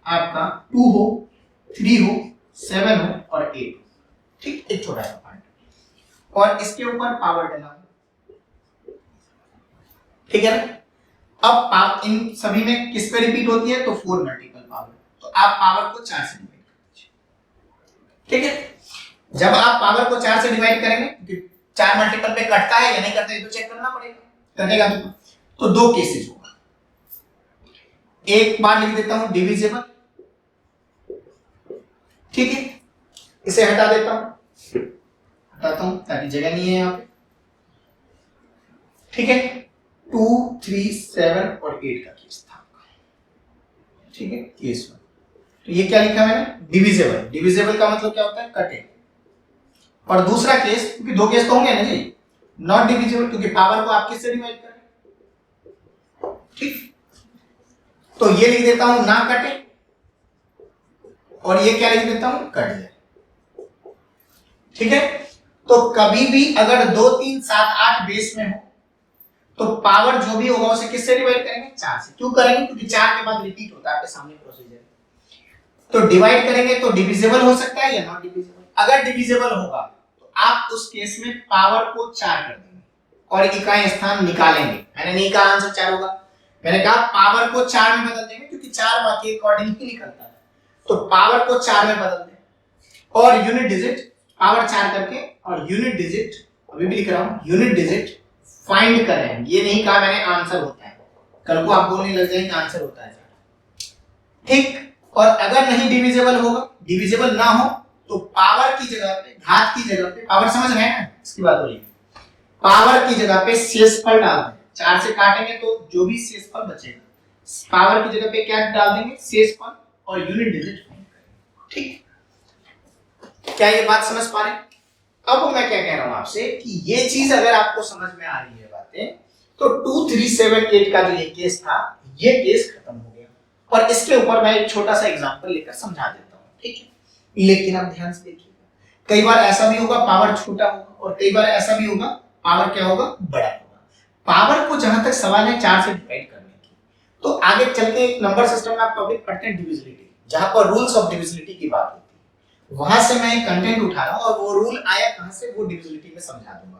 आपका 2 हो, 3 हो, 7 हो और 8 हो, ठीक, एक छोटा सा पार्ट, और इसके ऊपर पावर डला हो, ठीक है ना। अब आप इन सभी में किस पे रिपीट होती है, तो 4 मल्टीपल पावर, तो आप पावर को 4 से डिवाइड कर दीजिए, ठीक है। जब आप पावर को 4 से डिवाइड करेंगे, 4 मल्टीपल पे कटता है या नहीं करता है तो चेक करना पड़ेगा, कटेगा तो 2 केसेस होगा। एक बार लिख देता हूं डिविजिबल, ठीक है, इसे हटा देता हूं, हटाता हूं ताकि जगह नहीं है यहां पे, ठीक है, 2, 3, 7 और 8 का केस था। ठीक है, केस 1। तो ये क्या लिखा मैंने, डिविजिबल। डिविजिबल का मतलब क्या होता है, कटे। और दूसरा केस, क्योंकि दो केस तो होंगे ना जी, नॉट डिविजिबल, क्योंकि पावर को आप किससे डिवाइड करें। ठीक, तो ये लिख देता हूं ना कटे, और ये क्या लिख देता हूं, कट जाए। ठीक है, तो कभी भी अगर 2, 3, 7, 8 बेस में हो तो पावर जो भी होगा उसे किससे डिवाइड करेंगे, 4 से। क्यों करेंगे, क्योंकि 4 के बाद रिपीट होता है, आपके सामने प्रोसीजर। तो डिवाइड करेंगे तो डिविजिबल हो सकता है या नॉट डिविजिबल। अगर डिविजिबल होगा तो आप उस केस में पावर को 4 कर देंगे और इकाई स्थान निकालेंगे। मैंने नहीं कहा आंसर 4 होगा, मैंने कहा पावर को 4 में बदल देंगे, क्योंकि 4 बाकी अकॉर्डिंग ही निकलता है। तो पावर को 4 में बदल दें और यूनिट डिजिट पावर 4 करके, और यूनिट डिजिट अभी भी लिख रहा हूं, यूनिट डिजिट फाइंड करें। ये नहीं कहा मैंने आंसर होता है, कल को आप बोलने लग जाएंगे आंसर होता है। ठीक, और अगर नहीं डिविजिबल होगा, डिविजिबल ना हो, तो पावर की जगह पे, घात की जगह पे, पावर समझ रहे हैं इसकी बात हो रही है, पावर की जगह पे शेषफल डाल दें। 4 से काटेंगे तो जो भी शेषफल बचेगा, पावर की जगह पे क्या डाल देंगे, शेषफल, और यूनिट डिजिट फाइंड करेंगे। ठीक, क्या ये बात समझ पा रहे हैं। अब मैं क्या कह रहा हूं आपसे कि ये चीज अगर आपको समझ में आ रही है बातें, तो 2, 3, 7, 8 का जो ये केस था, ये केस खत्म हो गया। और इसके ऊपर मैं एक छोटा सा एग्जांपल लेकर समझा देता हूं। ठीक है, लेकिन आप ध्यान से देखिएगा, कई बार ऐसा भी होगा पावर छोटा होगा, और कई बार ऐसा भी होगा पावर क्या होगा, बड़ा होगा। पावर को जहां तक सवाल है 4 से डिवाइड करने की, तो आगे चल के एक नंबर सिस्टम में आप टॉपिक पढ़ते हैं डिविजिबिलिटी, जहां पर रूल्स ऑफ डिविजिबिलिटी की बात होती है, वहां से मैं एक कंटेंट उठा रहा हूं, और वो रूल आया कहां से, वो डिविजिबिलिटी में समझा दूंगा।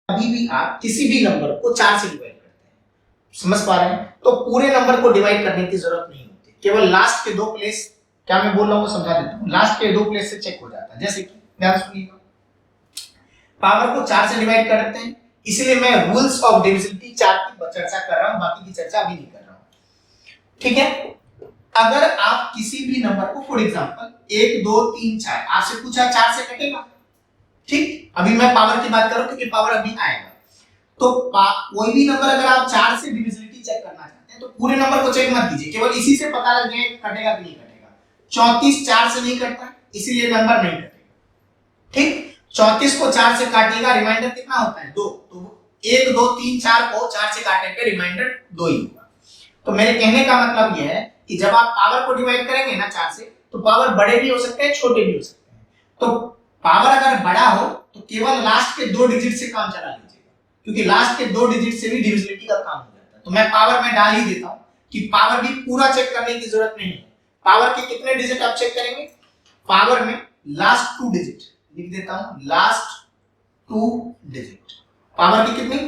अभी भी आप किसी भी नंबर को 4 से डिवाइड करते हैं, समझ पा रहे हैं, तो पूरे नंबर को डिवाइड करने की जरूरत नहीं होती, केवल लास्ट के 2 प्लेस, क्या मैं बोल रहा हूं वो समझा देता हूं, लास्ट के 2 प्लेस से चेक हो जाता है। जैसे कि ध्यान सुनिएगा, पावर को 4 से डिवाइड करते हैं, इसलिए मैं रूल्स ऑफ डिविजिबिलिटी 4 की चर्चा कर रहा हूं, बाकी की चर्चा अभी नहीं कर रहा हूं। ठीक है, अगर आप किसी भी नंबर को, फॉर एग्जांपल 1, 2, 3, 4 आपसे पूछा 4 से कटेगा। ठीक, अभी मैं पावर की बात कर रहा हूं क्योंकि पावर अभी आएगा। तो कोई भी नंबर अगर आप 4 से डिविजिबिलिटी चेक करना चाहते हैं, तो पूरे नंबर को चेक मत कीजिए, केवल इसी से पता लग जाएगा कटेगा कि नहीं कटेगा। 34 4 से नहीं कटता, इसलिए नंबर नहीं कटेगा। ठीक, 34 को 4 से काटिएगा, रिमाइंडर कितना होता है, 2। तो 1, 2, 3, 4 को 4 से काटने पे रिमाइंडर 2 ही होगा। तो मेरे कहने का मतलब यह है कि जब आप पावर को डिवाइड करेंगे ना 4 से, तो पावर बड़े भी हो सकते हैं, छोटे भी हो सकते हैं। तो पावर अगर बड़ा हो तो केवल लास्ट के 2 डिजिट से काम चला लीजिएगा, क्योंकि लास्ट के 2 डिजिट से भी डिविजिबिलिटी का काम हो जाता है। तो मैं पावर में डाल ही देता हूं कि पावर भी पूरा चेक करने की जरूरत नहीं है। पावर के कितने डिजिट आप चेक करेंगे, पावर में लास्ट 2 डिजिट लिख देता हूं, लास्ट 2 डिजिट। पावर की कितनी,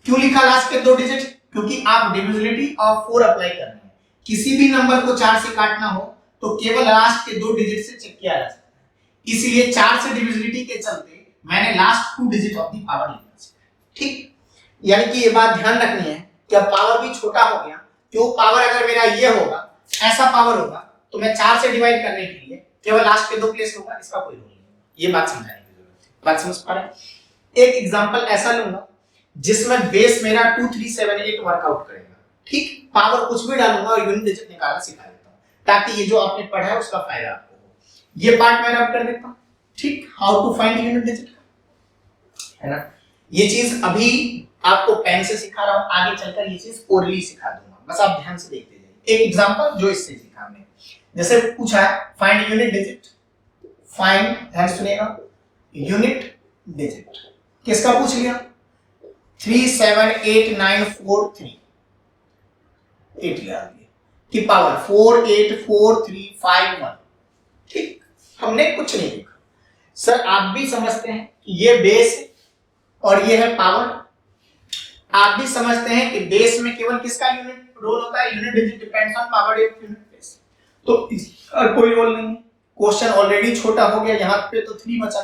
क्यों लिखा लास्ट के 2 डिजिट, क्योंकि आप डिविजिबिलिटी ऑफ 4 अप्लाई कर रहे हैं। किसी भी नंबर को 4 से काटना हो तो केवल लास्ट के 2 डिजिट से चेक किया जा सकता है, इसलिए 4 से डिविजिबिलिटी के चलते मैंने last 2 digit of the power लिखा। ठीक, यानी कि ये बात ध्यान रखनी है कि अब पावर भी छोटा हो गया, क्यों, पावर अगर मेरा ये होगा, ऐसा पावर होगा, तो मैं 4 से डिवाइड करने के लिए केवल लास्ट के 2 प्लेस होगा, इसका कोई रूल नहीं है। ये बात समझाने की जरूरत है, बात समझ पा रहे हैं। एक एग्जांपल ऐसा लूंगा जिसमें बेस मेरा 2, 3, 7, 8 वर्कआउट करेगा। ठीक, पावर कुछ भी डालूंगा और यूनिट डिजिट निकालना सिखा देता हूं, ताकि ये जो आपने पढ़ा है उसका फायदा आपको हो। ये पार्ट मैं रब कर देता हूं। ठीक, how to find unit digit, है ना। ये चीज अभी आपको पेन से सिखा रहा हूं, आगे चलकर ये चीज ओरली सिखा दूंगा, बस आप ध्यान से देखते जाइए। एक एग्जांपल जो इससे सीखा हमने, जैसे पूछा है फाइंड यूनिट डिजिट, फाइंड, ध्यान सुनिएगा, यूनिट डिजिट किसका पूछ लिया, 3, 7, 8, 9, 4, 3, 8 लगा दिए कि पावर 4, 8, 4, 3, 5, 1। ठीक, हमने कुछ नहीं लिखा। सर आप भी समझते हैं कि ये बेस है और ये है पावर। आप भी समझते हैं कि बेस में केवल किसका यूनिट रोल होता है, unit digit depends on power of unit base, तो इसका कोई रोल नहीं। क्वेश्चन ऑलरेडी छोटा हो गया, यहां पे तो 3 बचा,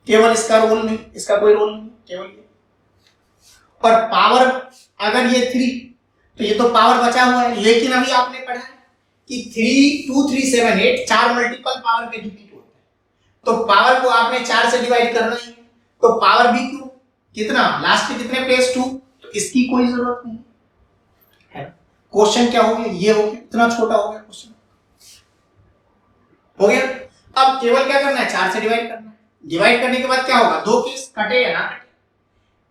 केवल इसका रोल नहीं, इसका कोई रोल नहीं, केवल ये। और पावर अगर ये 3, तो ये तो पावर बचा हुआ है, लेकिन अभी आपने पढ़ा है कि 3, 2, 3, 7, 8 4 मल्टीपल पावर के रिपीट होते हैं, तो पावर को आपने 4 से डिवाइड करना ही है, तो पावर भी क्यों, कितना, लास्ट के कितने प्लेस 2, तो इसकी कोई जरूरत नहीं है। क्वेश्चन क्या हो गया, ये हो गया, इतना छोटा हो गया क्वेश्चन, हो गया। अब केवल क्या करना है, 4 से डिवाइड करना है। डिवाइड करने के बाद क्या होगा, दो केस, कटे या ना कटे,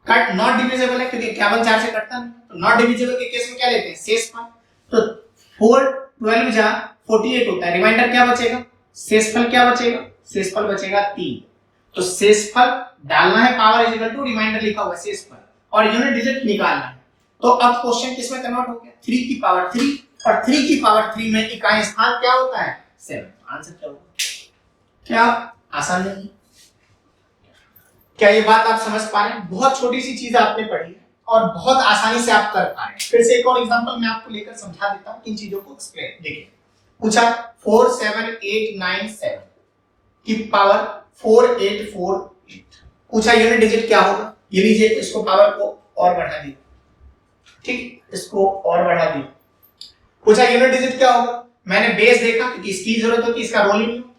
कट नॉट डिविजिबल है क्योंकि 51 4 से कटता नहीं, तो नॉट डिविजिबल के केस में क्या लेते हैं, शेषफल। तो 4 12 जा 48 होता है, रिमाइंडर क्या बचेगा, शेषफल क्या बचेगा, शेषफल बचेगा 3। तो शेषफल डालना है, power is equal to remainder लिखा हुआ है शेषफल, और यूनिट डिजिट निकालना है। तो अब क्वेश्चन किस में कन्वर्ट हो गया, 3 की पावर 3, और 3 की पावर 3 में इकाई स्थान क्या होता है, 7। आंसर क्या होगा, क्या आसान नहीं, क्या ये बात आप समझ पा रहे हैं? बहुत छोटी सी चीज आपने पढ़ी है और बहुत आसानी से आप कर पा रहे हैं। फिर से एक और एग्जांपल मैं आपको लेकर समझा देता हूं, इन चीजों को एक्सप्लेन। देखिए पूछा 4 7 8 9 7 की पावर 4848, पूछा यूनिट डिजिट क्या होगा, ये लीजिए, इसको पावर को और बढ़ा दी, ठीक, इसको और बढ़ा दी। पूछा यूनिट डिजिट क्या होगा, मैंने बेस देखा क्योंकि इसकी जरूरत होती है, इसका रोल ही नहीं होता।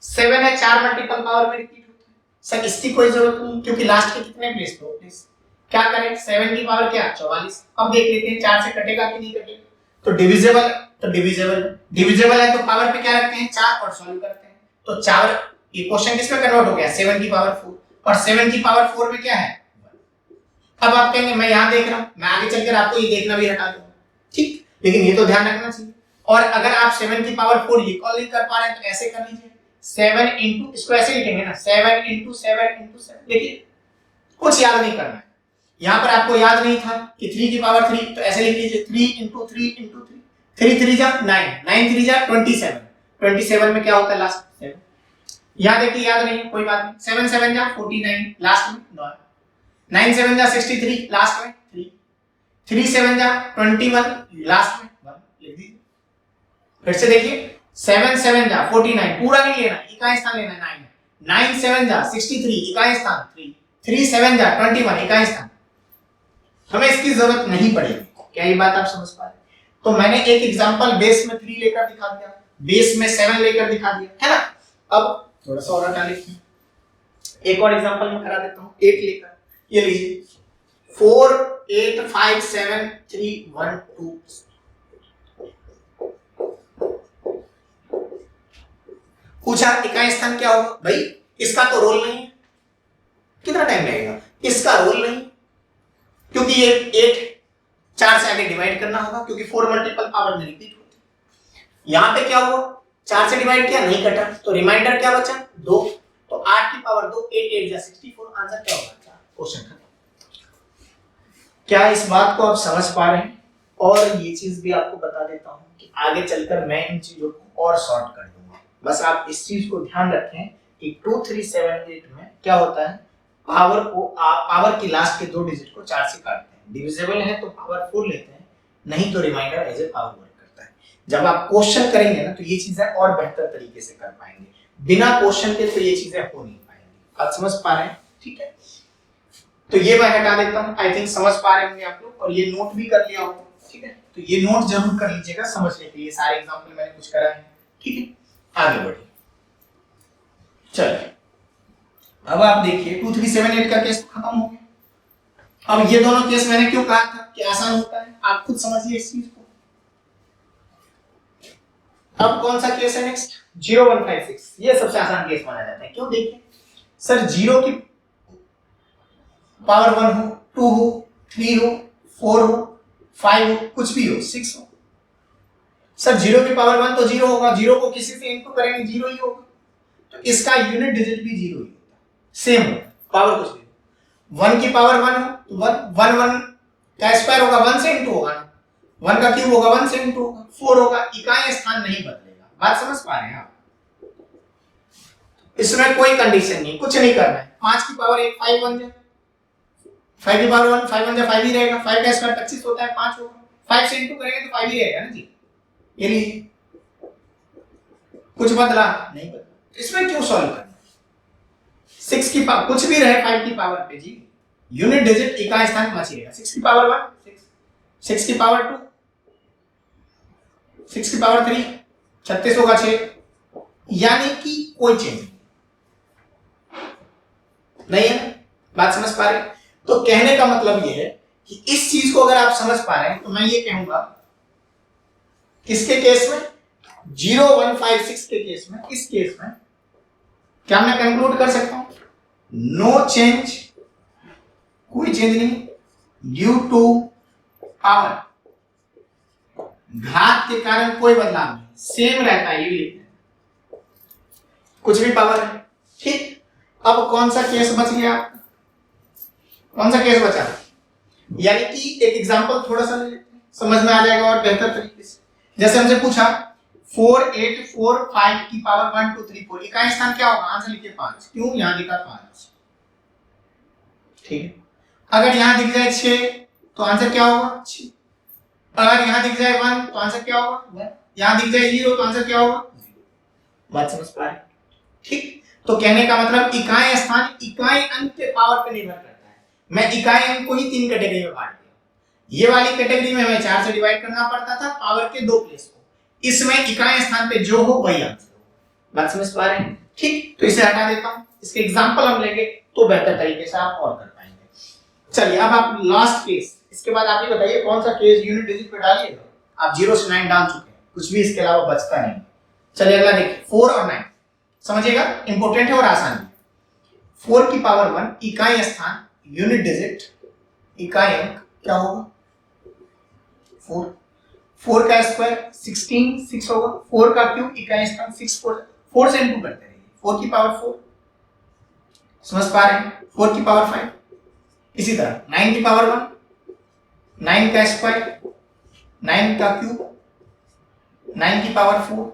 7 है, 4 मल्टीपल पावर में रिपीट होता है, सर इसकी कोई जरूरत नहीं क्योंकि लास्ट के कितने प्लेस, 2 प्लेस। क्या करें, 7 की पावर क्या, 44। अब देख लेते हैं 4 से कटेगा कि नहीं कटेगा, तो डिविजिबल, तो डिविजिबल है तो पावर पे क्या रखते हैं, 4, और सॉल्व करते हैं। तो 4, ये क्वेश्चन किसमें कन्वर्ट हो गया, 7 की पावर 4, और 7 की पावर 4 में क्या है। अब आप कहेंगे मैं यहां देख रहा हूं, मैं आगे चलकर आपको ये देखना भी हटा दूंगा, ठीक, लेकिन ये तो ध्यान रखना चाहिए। और अगर आप 7 की पावर 4 रिकॉल नहीं कर पा रहे हैं तो ऐसे कर लीजिए, 7 इंटू, इसको ऐसे लिखेंगे ना, 7 इंटू 7 इंटू 7, देखिए कुछ याद नहीं करना है। यहां पर आपको याद नहीं था कि 3 की पावर 3, तो ऐसे लिख लीजिए 3 इंटू 3 इंटू 3, 3 3 जा 9, 9 3 जा 27, 27 में क्या होता है लास्ट 7। यहां देखिए याद नहीं है, कोई बात नहीं, 7 7 जा 49, लास्ट में 9, 9 7 जा 63, लास्ट में 3, 3 7 जा 21, लास्ट में 1 लिख दीजिए। फिर से देखिए 7 7 जा 49, पूरा नहीं लेना, इकाई स्थान लेना है 9, 9 7 जा 63, इकाई स्थान 3, 3 7 जा 21, इकाई स्थान। हमें इसकी जरूरत नहीं पड़ेगी, क्या ये बात आप समझ पा रहे हैं? तो मैंने एक एग्जांपल बेस में 3 लेकर दिखा दिया, बेस में 7 लेकर दिखा दिया, है ना। अब थोड़ा सा और हटा लेते हैं, एक और एग्जांपल मैं करा देता हूं 8 लेकर, ये लीजिए 4 8 5 7 3 1 2। पूछा इकाई स्थान क्या होगा, भाई इसका तो रोल नहीं है, कितना टाइम लगेगा, इसका रोल नहीं क्योंकि ये 8 4 से आगे डिवाइड करना होगा क्योंकि 4 मल्टीपल पावर में रिपीट होती है। यहां पे क्या हुआ, 4 से डिवाइड किया नहीं कटा, तो रिमाइंडर क्या बचा 2, तो 8 की पावर 2, 8 8 जा 64, आंसर क्या होगा 4। क्वेश्चन खत्म। क्या इस बात को आप समझ पा रहे हैं? और ये चीज भी आपको बता देता हूं कि आगे चलकर मैं इन चीजों को और शॉर्ट कर दूंगा, बस आप इस चीज को ध्यान रखें कि 2 3 7 8 में क्या होता है, पावर को पावर की लास्ट के 2 डिजिट को 4 से काटते हैं, डिविजिबल है तो पावर 4 लेते हैं, नहीं तो remainder as a power work करता है। जब आप क्वेश्चन करेंगे ना तो ये चीजें और बेहतर तरीके से कर पाएंगे, बिना क्वेश्चन के तो ये चीजें हो नहीं पाएंगी। आप समझ पा रहे हैं? ठीक है, तो ये मैं हटा देता हूं, आई थिंक समझ पा रहे होंगे आप लोग, और ये नोट भी कर लिया होगा, ठीक है, तो ये नोट जरूर कर लीजिएगा समझने के लिए, सारे एग्जांपल मैंने कुछ करा है, ठीक है। आगे बढ़िए, चलिए अब आप देखिए 2 3 7 8 का केस खत्म हो गया। अब ये दोनों केस मैंने क्यों कहा था कि आसान होता है, आप खुद समझिए इस चीज को। अब कौन सा केस है नेक्स्ट, 0 1 5 6, ये सबसे आसान केस माना जाता है। क्यों, देखिए सर 0 की पावर 1 हो, 2 हो, 3 हो, 4 हो, 5 हो, कुछ भी हो, 6 हो। सर 0 की पावर 1 तो 0 होगा, 0 को किसी से इनटू करेंगे 0 ही होगा, तो इसका यूनिट डिजिट भी 0 ही होता है, सेम होता है, पावर कुछ नहीं। 1 की पावर 1 हो तो 1 1 का स्क्वायर होगा, 1 से इनटू होगा ना, 1 का क्यूब होगा, 1 से इनटू होगा, 4 होगा, इकाई स्थान नहीं बदलेगा। बात समझ पा रहे हैं आप? इसमें कोई कंडीशन नहीं, कुछ नहीं करना है। 5 की पावर 1 5 बन जाए, 5 की पावर 1 5 बन जाए 5 ही रहेगा, 5 का स्क्वायर 25 होता है, 5 होगा, 5 से इनटू करेंगे तो 5 ही रहेगा ना जी। ये लीजिए, कुछ बदला नहीं बदला, इसमें क्यों सॉल्व करना। 6 की पावर कुछ भी रहे 5 की पावर पे जी, यूनिट डिजिट इकाई स्थान बच रहेगा। 6 की पावर 1 6, 6 की पावर 2 6 की पावर 3 36 होगा 6, यानी कि कोई चेंज नहीं है। बात समझ पा रहे? तो कहने का मतलब ये है कि इस चीज को अगर आप समझ पा रहे हैं तो मैं ये कहूंगा किसके केस में 0156 के केस में, इस केस में क्या मैं कंक्लूड कर सकता हूं नो चेंज, कोई चेंज नहीं ड्यू टू पावर, घात के कारण कोई बदलाव नहीं, सेम रहता है, ये भी लिखते हैं कुछ भी पावर है। ठीक, अब कौन सा केस बच गया, कौन सा केस बचा, यानी कि एक एग्जांपल थोड़ा सा ले लेते हैं, समझ में आ जाएगा और बेहतर तरीके से। जैसे हमसे पूछा 4 8 4 5 की पावर 1 2 3 4, इकाई स्थान क्या होगा, आंसर लिखिए 5, क्यों, यहां दिखा 5। ठीक है, अगर यहां दिख जाए 6 तो आंसर क्या होगा 6, अगर यहां दिख जाए 1 तो आंसर क्या होगा 1, यहां दिख जाए 0 तो आंसर क्या होगा 0। बात समझ पा रहे हैं? ठीक, तो कहने का मतलब इकाई स्थान इकाई अंक के पावर पर निर्भर करता है। मैं इकाई अंक को ही 3 कैटेगरी में बांट दिया, ये वाली कैटेगरी में हमें 4 से डिवाइड करना पड़ता था पावर के 2 प्लेस को, इसमें इकाई स्थान पे जो हो वही आंसर हो। बात समझ पा रहे हैं? ठीक, तो इसे हटा देता हूं, इसके एग्जांपल हम लेंगे तो बेहतर तरीके से आप और कर पाएंगे। चलिए अब आप लास्ट केस, इसके बाद आप ये बताइए कौन सा केस यूनिट डिजिट पे डालिएगा। आप 0 से 9 डाल चुके हैं, कुछ भी इसके अलावा बचता नहीं। चलिए अगला देखिए 4 और 9, समझिएगा इंपॉर्टेंट है और आसान है। 4 की पावर 1 इकाई स्थान यूनिट डिजिट इकाई अंक क्या होगा 4, 4 का स्क्वायर 16 6 होगा, 4 का क्यूब इकाई स्थान 6 4 से इंटू करते रहिए, 4 की पावर 4, समझ पा रहे हैं, 4 की पावर 5, इसी तरह 9 की पावर 1 9 का स्क्वायर 9 का क्यूब 9 की पावर 4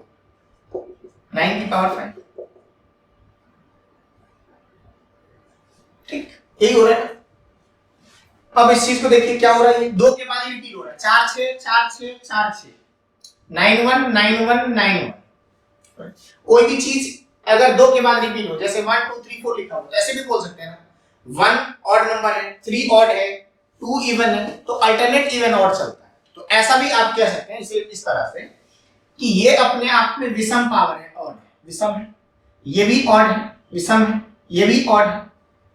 9 की पावर 5। ठीक, यही हो रहा है। अब इस चीज को देखिए क्या हो रहा है, 2 के बाद रिपीट हो रहा है, 4 6 4 6 4 6 9 1 9 1 9 1। कोई भी चीज अगर 2 के बाद रिपीट हो, जैसे 1 2 3 4 लिखा हो तो ऐसे भी बोल सकते हैं ना, 1 ऑड नंबर है, 3 ऑड है, 2 इवन है, तो अल्टरनेट इवन ऑड चलता है। तो ऐसा भी आप कह सकते हैं इसे इस तरह से कि ये अपने आप में विषम पावर है, ऑड है, विषम है, ये भी ऑड है, विषम है, ये भी ऑड है।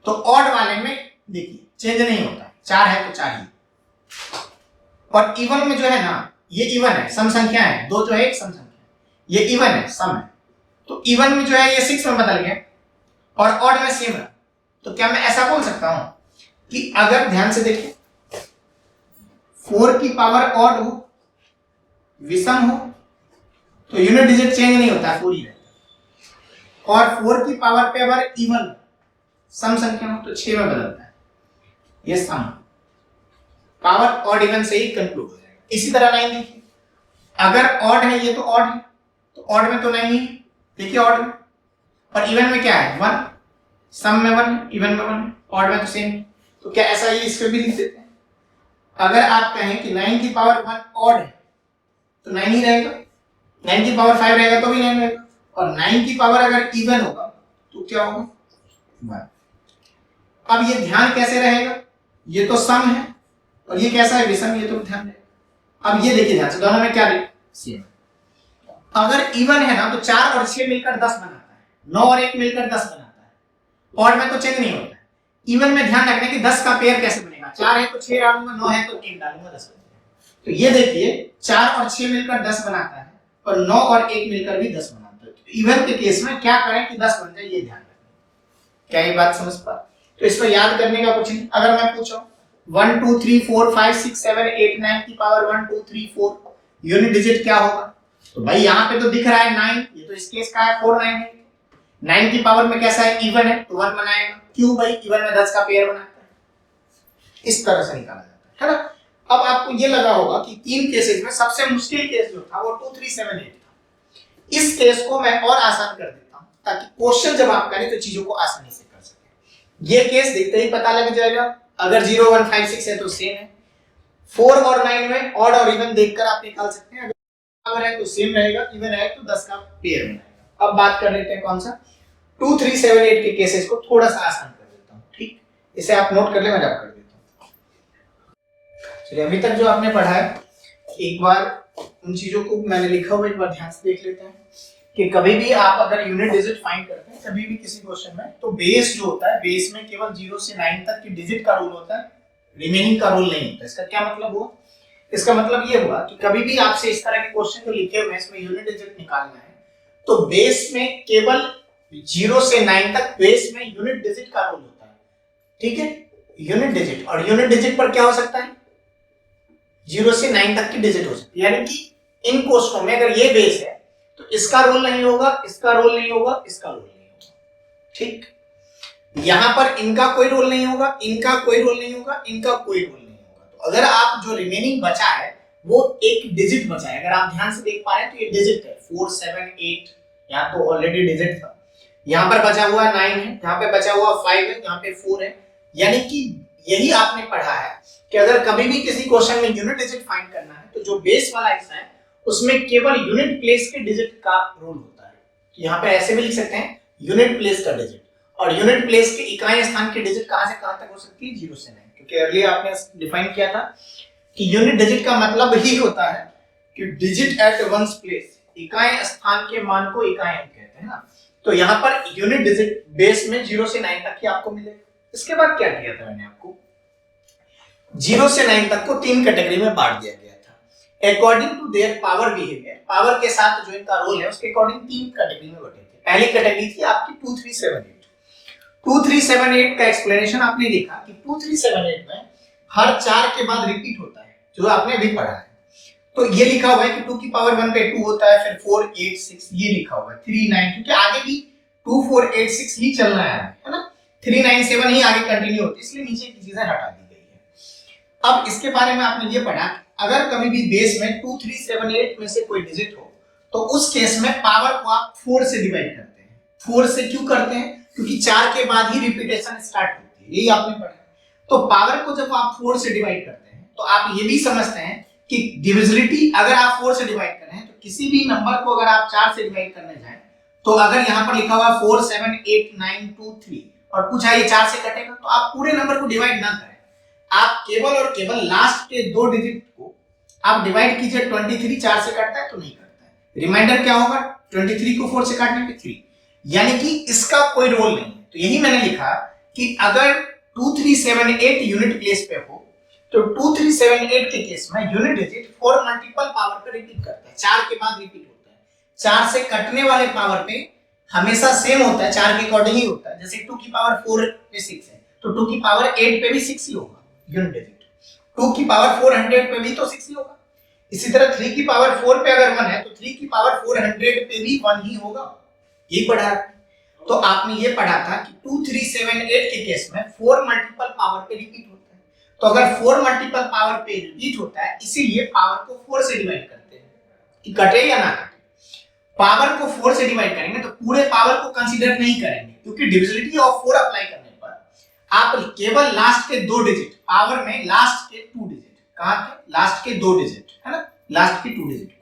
तो ऑड वाले में देखिए चेंज नहीं होता, 4 है तो 4 ही, और इवन में जो है ना ये इवन है, सम संख्या है, 2 जो है एक सम संख्या, ये इवन है, सम है, तो इवन में जो है ये 6 में बदल गया और ऑड में सेम है। तो क्या मैं ऐसा बोल सकता हूं कि अगर ध्यान से देखिए 4 की पावर ऑड हो, विषम हो, तो यूनिट डिजिट चेंज नहीं होता, 4 ही रहता है, और 4 की पावर पे अगर इवन सम संख्या हो तो 6 में बदलता है, ये सम पावर ऑड इवन से ही कंक्लूड हो जाएगा। इसी तरह 9 देखिए, अगर ऑड है ये तो ऑड है, तो ऑड में तो 9 ही देखिए ऑड में, और इवन में क्या है 1, सम में 1 इवन में 1, ऑड में तो सेम। तो क्या ऐसा ही इस पे भी लिख देते हैं, अगर आप कहें कि 9 की पावर 1 ऑड है तो 9 ही रहेगा, 9 की पावर 5 रहेगा तो भी 9 रहेगा, और 9 की पावर अगर इवन होगा तो क्या होगा 1। अब ये ध्यान कैसे रहेगा, ये तो सम है और ये कैसा है विषम, ये तो ध्यान रहेगा। अब ये देखिए ध्यान से, दोनों में क्या सेम, अगर इवन है ना तो 4 और 6 मिलकर 10 बनाता है, 9 और 1 मिलकर 10 बनाता है, ऑड में तो चेंज नहीं होता है। इवन में ध्यान रखना कि 10 का पेयर कैसे बनेगा, 4 है तो 6 डालूंगा, 9 है तो 1 डालूंगा, 10 बनेगा। तो ये देखिए 4 और 6 मिलकर 10 बनाता है और 9 और 1 मिलकर भी 10 बनाता है। तो इवन के केस में क्या करें कि 10 बन जाए, ये ध्यान रखना। क्या ये बात समझ पा? तो इसमें याद करने का कुछ नहीं। अगर मैं पूछूं 1 2 3 4 5 6 7 8 9 की पावर 1 2 3 4 यूनिट डिजिट क्या होगा, तो भाई यहाँ पे तो दिख रहा है 9, ये तो इस केस का है 4 9 है, 9 की पावर में कैसा है इवन है तो 1 बनाएगा, क्यों भाई इवन में 10 का पेयर बनाता है, इस तरह से निकाला जाता है ना। अब आपको ये लगा होगा कि 3 केसेस में सबसे मुश्किल केस जो था वो 2 3 7 8 था। इस केस को मैं और आसान कर देता हूं ताकि क्वेश्चन जब आप करें तो चीजों को आसानी से कर सकें। ये केस देखते ही पता लग जाएगा, अगर 0 1 5 6 है तो सेम है, 4 और 9 में ऑड और इवन देखकर आप निकाल सकते हैं, अगर है तो सेम रहेगा, इवन है तो 10 का पेयर बनाएगा। अब बात कर लेते हैं कौन सा 2 3 7 8 के केसेस को थोड़ा सा आसान कर देता हूं। ठीक, इसे आप नोट कर ले, मैं जब कर देता हूं। चलिए अभी तक जो आपने पढ़ा है एक बार उन चीजों को मैंने लिखा हुआ एक बार ध्यान से देख लेते हैं कि कभी भी आप अगर यूनिट डिजिट फाइंड करते हैं कभी भी किसी क्वेश्चन में, तो बेस जो होता है, बेस में केवल 0 से 9 तक की डिजिट का रूल होता है, रिमेनिंग का रूल नहीं होता। इसका क्या मतलब हुआ? इसका मतलब ये हुआ कि कभी भी आपसे इस तरह के क्वेश्चन जो लिखे हुए हैं इसमें यूनिट डिजिट निकालना है, तो बेस में केवल 0 से 9 तक बेस में यूनिट डिजिट का रूल होता है। ठीक है, यूनिट डिजिट, और यूनिट डिजिट पर क्या हो सकता है? 0 से 9 तक की डिजिट हो सकती है। यानी कि इन क्वेश्चनों में अगर ये बेस है तो इसका रूल नहीं होगा, इसका रूल नहीं होगा, इसका रूल नहीं होगा। ठीक, यहां पर इनका कोई रोल नहीं होगा, इनका कोई रोल नहीं होगा, इनका कोई रोल नहीं होगा। तो अगर आप जो रिमेनिंग बचा है वो एक डिजिट बचा है, अगर आप ध्यान से देख पा रहे हैं तो ये डिजिट है 4 7 8, यहां तो ऑलरेडी डिजिट था, यहां पर बचा हुआ 9 है, यहां पे बचा हुआ 5 है, यहां पे 4 है। यानी कि यही आपने पढ़ा है कि अगर कभी भी किसी क्वेश्चन में यूनिट डिजिट फाइंड करना है तो जो बेस वाला हिस्सा है उसमें केवल यूनिट प्लेस के डिजिट का रूल होता है। तो यहाँ पे ऐसे भी लिख सकते हैं यूनिट प्लेस का डिजिट, और यूनिट प्लेस के इकाई स्थान की डिजिट कहां से कहां तक हो सकती है? 0 से 9, क्योंकि अर्ली आपने डिफाइन किया था कि यूनिट डिजिट का मतलब ही होता है कि डिजिट एट वंस प्लेस, इकाई स्थान के मान को इकाई अंक कहते हैं ना। तो यहाँ पर यूनिट डिजिट बेस में 0 से 9 तक ही आपको मिलेगा। इसके बाद क्या किया था मैंने आपको? 0 से 9 तक को 3 कैटेगरी में बांट दिया गया था according to their power behaviour. Power के साथ जो इनका रोल है उसके अकॉर्डिंग 3 कैटेगरी में बटे थे। पहली कैटेगरी थी आपकी 2 3 7 8। 2 3 7 8 का एक्सप्लेनेशन आपने देखा कि 2 3 7 8 में हर 4 के बाद रिपीट होता है, जो आपने अभी पढ़ा है। तो ये लिखा हुआ है कि 2 की पावर 1 पे 2 होता है, फिर 4 8 6 ये लिखा हुआ है, 3 9, क्योंकि आगे भी 2 4 8 6 ही चलना है ना, 3 9 7 ही आगे कंटिन्यू होती है, इसलिए नीचे की चीजें हटा दी गई है। अब इसके बारे में आपने ये पढ़ा, अगर कभी भी बेस में 2 3 7 8 में से कोई डिजिट हो तो उस केस में पावर को आप 4 से डिवाइड करते हैं। 4 से क्यों करते हैं? क्योंकि 4 के बाद ही रिपीटेशन स्टार्ट होती है, यही आपने पढ़ा। तो पावर को जब आप 4 से डिवाइड करते हैं तो आप ये भी समझते हैं कि डिविजिबिलिटी अगर आप 4 से डिवाइड कर रहे हैं तो किसी भी नंबर को अगर आप 4 से डिवाइड करने जाएं तो अगर यहां पर लिखा हुआ 4 7 8 9 2 3 और पूछा ये 4 से कटेगा तो आप पूरे नंबर को डिवाइड ना करें, आप केवल और केवल लास्ट के 2 डिजिट को आप डिवाइड कीजिए। 23 4 से कटता है तो नहीं करता है, रिमाइंडर क्या होगा? 23 को 4 से काटने पे 3, यानी कि इसका कोई रोल नहीं है। तो यही मैंने लिखा कि अगर 2 3 7 8 यूनिट प्लेस पे हो तो 2 3 7 8 के केस में यूनिट डिजिट 4 मल्टीपल पावर पे रिपीट करता है, 4 के बाद रिपीट होता है। 4 से कटने वाले पावर पे हमेशा सेम होता है, 4 के अकॉर्डिंग ही होता है। जैसे 2 की पावर 4 पे 6 है तो 2 की पावर 8 पे भी 6 ही होगा यूनिट डिजिट, 2 की पावर 400 पे भी तो 6 ही होगा। इसी तरह 3 की पावर 4 पे अगर 1 है तो 3 की पावर 400 पे भी 1 ही होगा, ये पढ़ा है। तो आपने ये पढ़ा था कि 2 3 7 8 के केस में 4 मल्टीपल पावर पे रिपीट होता है। तो अगर 4 मल्टीपल पावर पे रिपीट होता है इसीलिए पावर को 4 से डिवाइड करते हैं कि कटे या ना कटे। पावर को 4 से डिवाइड करेंगे तो पूरे पावर को कंसीडर नहीं करेंगे, क्योंकि डिविजिबिलिटी ऑफ 4 अप्लाई करने पर आप केवल लास्ट के 2 डिजिट, पावर में लास्ट के 2 डिजिट, कहां के? लास्ट के 2 डिजिट, है ना, लास्ट के 2 डिजिट,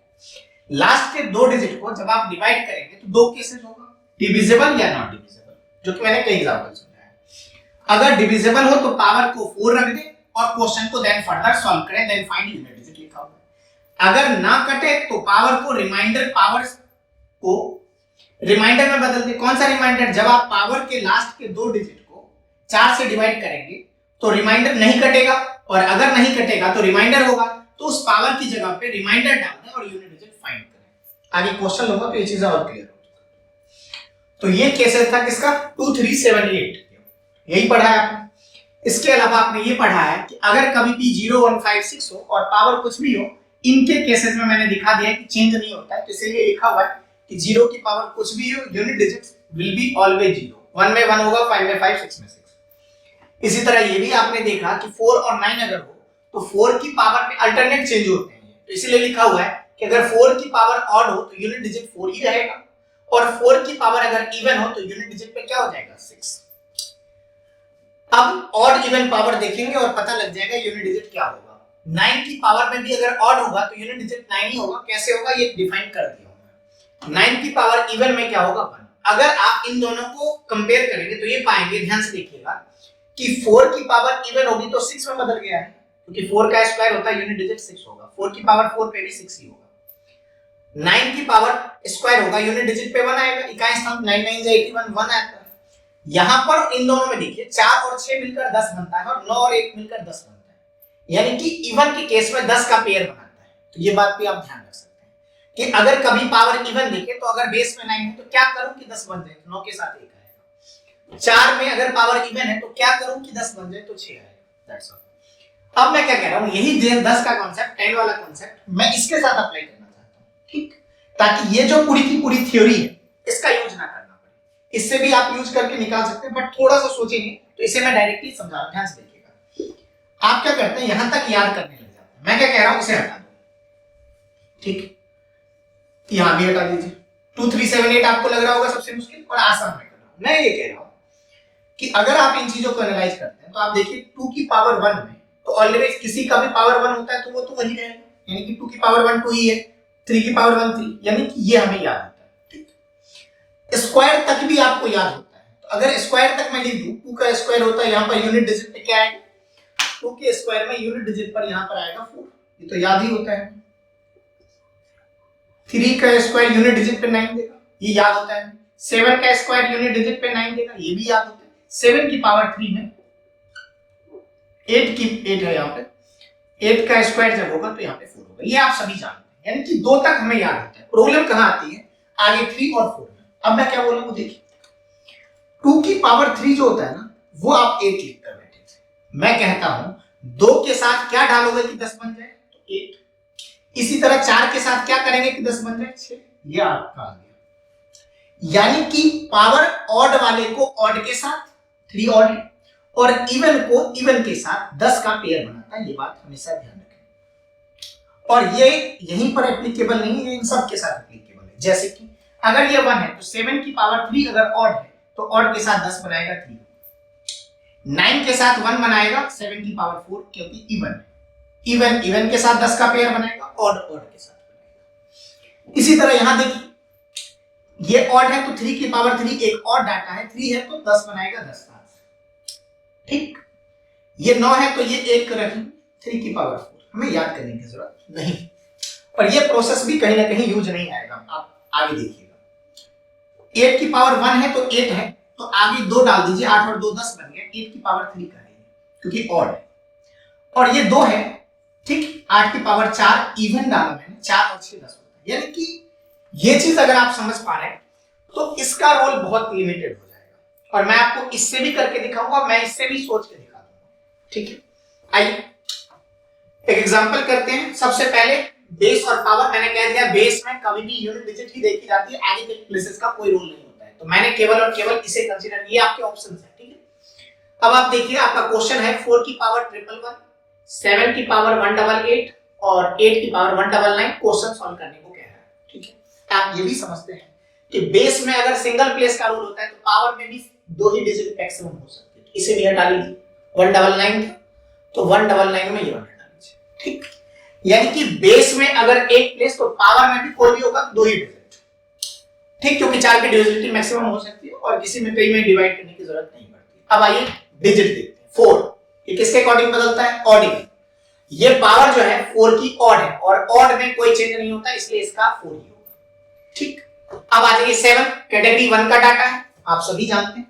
लास्ट के 2 डिजिट को जब आप डिवाइड करेंगे तो 2 केसेस होगा, डिविजिबल या नॉट डिविजिबल, जो कि मैंने कई एग्जांपल समझाया। अगर डिविजिबल हो तो पावर को 4 रख दें और क्वेश्चन को देन फर्दर सॉल्व करें, देन फाइंड यूनिट डिजिट लिखा होगा। अगर ना कटे तो पावर को रिमाइंडर पावर्स को रिमाइंडर में बदल दे। कौन सा रिमाइंडर? जब आप पावर के लास्ट के 2 डिजिट को 4 से डिवाइड करेंगे तो रिमाइंडर नहीं कटेगा, और अगर नहीं कटेगा तो रिमाइंडर होगा, तो उस पावर की जगह पे रिमाइंडर डाल दें और यूनिट डिजिट फाइंड करें। आगे क्वेश्चन लूंगा तो ये चीजें और क्लियर हो जाएगी। तो ये केसेस था किसका? 2 3 7 8, यही पढ़ा है आपने। इसके अलावा आपने ये पढ़ा है कि अगर कभी भी 0 1 5 6 हो और पावर कुछ भी हो, इनके केसेस में मैंने दिखा दिया कि चेंज नहीं होता है, तो इसीलिए लिखा हुआ है कि 0 की पावर कुछ भी हो, unit digits will be always 0, 1 में 1 होगा, 5 में 5, 6 में 6। इसी तरह ये भी आपने देखा कि 4 और 9 अगर हो तो 4 की पावर में अल्टरनेट चेंज होते हैं, तो इसीलिए लिखा हुआ है कि अगर 4 की पावर ऑड हो तो यूनिट डिजिट 4 ही रहेगा, और 4 की पावर अगर इवन हो तो यूनिट डिजिट पे क्या हो जाएगा? 6। अब ऑड इवन पावर देखेंगे और पता लग जाएगा यूनिट डिजिट क्या होगा। 9 की पावर में भी अगर ऑड होगा तो यूनिट डिजिट 9 ही होगा। कैसे होगा ये डिफाइन कर दिया हूं। 9 की पावर इवन में क्या होगा? 1। अगर आप इन दोनों को कंपेयर करेंगे तो ये पाएंगे, ध्यान से देखिएगा, कि 4 की पावर इवन होगी तो 6 में बदल गया है, क्योंकि 4 का स्क्वायर होता है यूनिट डिजिट 6 होगा। 4 की पावर 4 पे भी 6 ही होगा। 9 की पावर स्क्वायर होगा, यूनिट डिजिट पे 1 आएगा, इकाई स्थान 9 9 से 81 1 आता है। यहां पर इन दोनों में देखिए 4 और 6 मिलकर 10 बनता है और 9 और 1 मिलकर 10 बनता है, यानी कि इवन के केस में 10 का पेयर बनाता है। तो ये बात भी आप ध्यान रख सकते हैं कि अगर कभी पावर इवन देखे तो अगर बेस में 9 है तो क्या करूं कि 10 बन जाए, 9 के साथ 1 आएगा। 4 में अगर पावर इवन है तो क्या करूं कि 10 बन जाए तो 6 आएगा। That's all. अब मैं क्या कह रहा हूं, यही 10 का कांसेप्ट 10 वाला कांसेप्ट मैं इसके साथ अप्लाई करना चाहता हूं, ठीक, ताकि ये जो पूरी की पूरी थ्योरी है इसका यूज ना करना पड़े। इससे भी आप यूज करके निकाल सकते हैं, बट थोड़ा सा सोचेंगे तो इसे मैं डायरेक्टली समझा रहा हूं, ध्यान से देखिएगा। आप क्या करते हैं, यहां तक याद करने लग जाते हैं। मैं क्या कह रहा हूं, इसे हटा दो, ठीक, यहां भी हटा दीजिए। 2 3 7 8 आपको लग रहा होगा सबसे मुश्किल और आसान मैं कर रहा हूं। मैं ये कह रहा हूं कि अगर आप इन चीजों को एनालाइज करते हैं तो आप देखिए 2 की पावर 1 में तो ऑलवेज किसी का भी पावर 1 होता है तो वो तो वही रहेगा, यानी कि 2 की पावर 1 2 ही है, 3 की पावर 1 3, यानी कि ये हमें याद होता है, ठीक। स्क्वायर तक भी आपको याद होता है, तो अगर स्क्वायर तक मैं लिख दूं 2 का स्क्वायर होता है, यहां पर यूनिट डिजिट पे क्या आएगा, 2 के स्क्वायर में यूनिट डिजिट पर यहां पर आएगा 4, ये तो याद ही होता है। 3 का स्क्वायर यूनिट डिजिट पे 9 देगा, ये याद होता है। 7 का स्क्वायर यूनिट डिजिट पे 9 देगा, ये भी याद होता है। 7 की पावर 3 में 8 है, यहाँ पे 8 का स्क्वायर जब होगा तो यहाँ पे 4 होगा, ये आप सभी जानते हैं, यानी कि 2 तक हमें याद होता है। प्रॉब्लम कहां आती है, आगे 3 और 4 में। अब मैं क्या बोल रहा हूं, देखिए 2 की पावर 3 जो होता है ना, वो आप 8 लिख कर बैठे थे। मैं कहता हूं 2 के साथ क्या डालोगे कि 10 बन जाए, तो 8। इसी तरह 4 के साथ क्या करेंगे कि 10 बन जाए, 6। ये आपका आ गया, यानी कि पावर ऑड वाले को ऑड के साथ 3 ऑड है और इवन को इवन के साथ 10 का पेयर बनाता है, ये बात हमेशा ध्यान रखें। और ये यहीं पर एप्लीकेबल नहीं है, इन सब के साथ एप्लीकेबल है। जैसे कि अगर ये 1 है तो 7 की पावर 3 अगर ऑड है तो ऑड के साथ 10 बनाएगा 3, 9 के साथ 1 बनाएगा 7 की पावर 4, क्योंकि इवन है, इवन के साथ 10 का पेयर बनाएगा, ऑड के साथ बनाएगा। इसी तरह यहां देखिए ये ऑड है तो 3 की पावर 3 एक और डाटा है, 3 है तो 10 बनाएगा 10 का, ठीक। ये 9 है तो ये 1 रखें, 3 की पावर 4, हमें याद करने की जरूरत नहीं। और ये प्रोसेस भी कहीं ना कहीं यूज नहीं आएगा, आप आगे देखिएगा। 8 की पावर 1 है तो 8 है तो आगे 2 डाल दीजिए, 8 और 2 10 बन गया, 8 की पावर 3 का है क्योंकि ऑड है। और ये 2 है, ठीक, 8 की पावर 4 इवन डाला मैंने, 4 और 6 10 होता है। यानी कि ये चीज अगर आप समझ पा रहे हैं तो इसका रोल बहुत लिमिटेड हो जाएगा। और मैं आपको इससे भी करके दिखाऊंगा, मैं इससे भी सोच के दिखा दूंगा, ठीक है। आइए एक एग्जांपल करते हैं। सबसे पहले बेस और पावर, मैंने कह दिया बेस में कभी भी यूनिट डिजिट ही देखी जाती है, आगे के प्लेसेस का कोई रोल नहीं होता है, तो मैंने केवल और केवल इसे कंसीडर, ये आपके ऑप्शंस है, ठीक है। अब आप देखिए आपका क्वेश्चन है 4 की पावर 111, 7 की पावर 188 और 8 की पावर 199 क्वेश्चन सॉल्व करने को कह रहा है, ठीक है। आप ये भी समझते हैं कि बेस में अगर सिंगल प्लेस का रूल होता है तो पावर में भी 2 ही डिजिट मैक्सिमम हो सकते हैं, इसे भी हटा लीजिए। 199 था तो 199 में ये 1 हटा लीजिए, ठीक। यानी कि बेस में अगर एक प्लेस तो पावर में भी कोई भी होगा 2 ही डिजिट, ठीक, क्योंकि 4 की डिविजिबिलिटी मैक्सिमम हो सकती है और किसी में कई में डिवाइड करने की जरूरत नहीं पड़ती। अब आइए डिजिट देखते हैं। 4 ये किसके अकॉर्डिंग बदलता है, ऑड के। ये पावर जो है 4 की ऑड है और ऑड में कोई चेंज नहीं होता, इसलिए इसका 4 ही होगा, ठीक। अब आ जाइए 7 कैटेगरी 1 का डाटा है, आप सभी जानते हैं,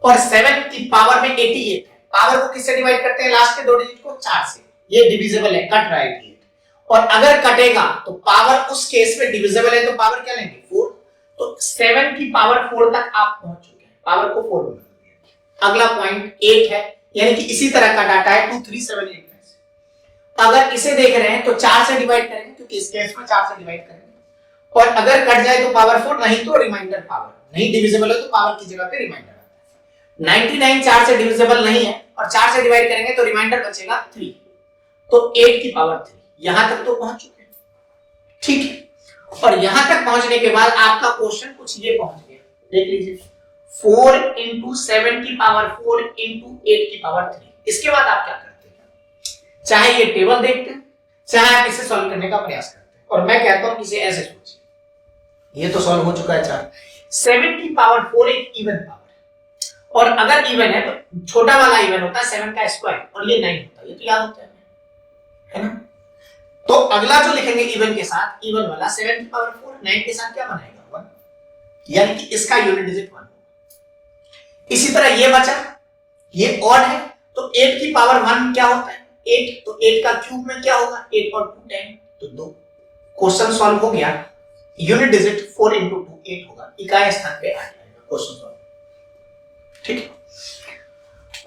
और 7 की पावर में 88 है। पावर को किससे डिवाइड करते हैं, लास्ट के 2 डिजिट को 4 से, ये डिविजिबल है, कट रहा है 88। और अगर कटेगा तो पावर उस केस में डिविजिबल है तो पावर क्या लेंगे 4, तो 7 की पावर 4 तक आप पहुंच चुके हैं, पावर को 4 में बदल दिया। अगला पॉइंट 8 है, यानी कि इसी तरह का डाटा है 2378 में। अगर इसे देख रहे हैं तो 4 से डिवाइड करेंगे, क्योंकि इस केस में 4 से डिवाइड करेंगे, और अगर कट जाए तो पावर 4, नहीं तो रिमाइंडर पावर, नहीं डिविजिबल है तो पावर की जगह पे रिमाइंडर आता है। 99 4 से डिविजिबल नहीं है और 4 से डिवाइड करेंगे तो रिमाइंडर बचेगा 3, तो 8 की पावर 3, यहां तक तो पहुंच चुके हैं, ठीक है। और यहां तक पहुंचने के बाद आपका क्वेश्चन कुछ ये पहुंच गया, देख लीजिए 4 into 7 की पावर 4 into 8 की पावर 3। इसके बाद आप क्या करते हैं, चाहे ये टेबल देखते हैं, चाहे आप इसे सॉल्व करने का प्रयास करते हैं। और मैं कहता हूं इसे ऐसे सोचिए, ये तो सॉल्व हो चुका है 4, 7 की पावर 4 एक इवन पावर, और अगर इवन है तो छोटा वाला इवन होता है 7 का स्क्वायर और ये 9 होता है, ये तो याद होता है ना। तो अगला जो लिखेंगे इवन के साथ, इवन वाला 7 की पावर 4, 9 के साथ क्या बनाएगा 1, यानी कि इसका यूनिट डिजिट 1 होगा। इसी तरह ये बचा, ये ऑड है, तो 8 की पावर 1 क्या होता है 8, तो 8 का क्यूब में क्या होगा 8 और 2 10, तो 2। क्वेश्चन सॉल्व हो गया। यूनिट डिजिट 4 into 2 8 होगा, इकाई स्थान पे 8 आएगा। क्वेश्चन सॉल्व, ठीक है।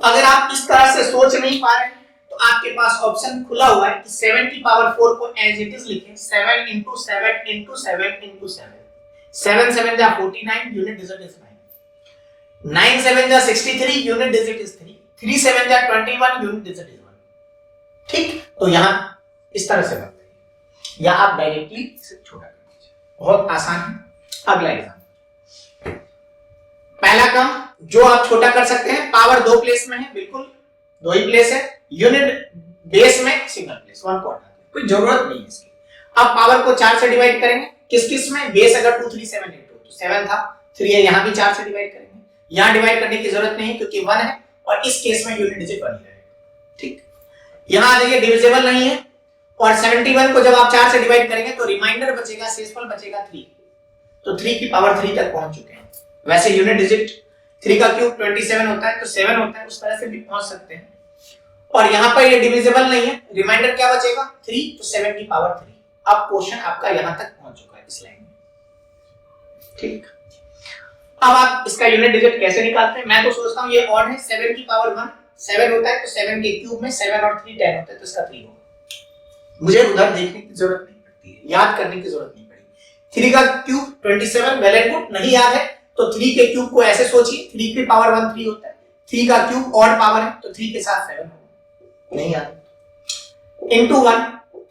अगर आप इस तरह से सोच नहीं पा रहे हैं तो आपके पास ऑप्शन खुला हुआ है कि 7 की पावर 4 को एज इट इज लिखें, 7 into 7 into 7 into 7, 7 7 जा 49, यूनिट डिजिट इज 9, 9 7 जा 63, यूनिट डिजिट इज 3, 3 7 जा 21, यूनिट डिजिट इज 1। ठीक, तो यहां इस तरह से बनता है, या आप डायरेक्टली इसे छोटा कर दीजिए, बहुत आसान है। अगला एग्जाम्पल, पहला काम जो आप छोटा कर सकते हैं, पावर 2 प्लेस में है, बिल्कुल 2 ही प्लेस है, यूनिट बेस में सिंगल प्लेस 1 को हटा दें, कोई जरूरत नहीं है इसकी। अब पावर को 4 से डिवाइड करेंगे, किस किस में, बेस अगर 2 3 7 8 तो 7 था, 3 है, यहां भी 4 से डिवाइड करेंगे, यहां डिवाइड करने की जरूरत नहीं क्योंकि 1 है और इस केस में यूनिट डिजिट 1 ही रहेगा। ठीक, यहां आ जाइए, डिविजिबल नहीं है, और 71 को जब आप 4 से डिवाइड करेंगे तो रिमाइंडर बचेगा, शेषफल बचेगा 3, तो 3 की पावर 3 तक पहुंच चुके हैं। वैसे यूनिट डिजिट 3 का क्यूब 27 होता है, तो 7 होता है, उस तरह से भी पहुंच सकते हैं। और यहां पर ये डिविजिबल नहीं है, रिमाइंडर क्या बचेगा 3, तो 7 की पावर 3। अब क्वेश्चन आपका यहां तक पहुंच चुका है इस लाइन में। ठीक, अब आप इसका यूनिट डिजिट कैसे निकालते हैं, मैं तो सोचता हूं ये ऑड है, 7 की पावर 1 7 होता है, तो 7 के क्यूब में 7 और 3 10 होता है, तो इसका 3 होगा। मुझे उधर देखने की जरूरत नहीं पड़ती है, याद करने की जरूरत नहीं पड़ेगी। 3 का क्यूब 27, वेल एंड गुड, नहीं याद है तो 3 के क्यूब को ऐसे सोचिए, 3 की पावर 1 3 होता है, 3 का क्यूब ऑड पावर है, तो 3 के साथ 7 होगा, नहीं याद, इनटू 1,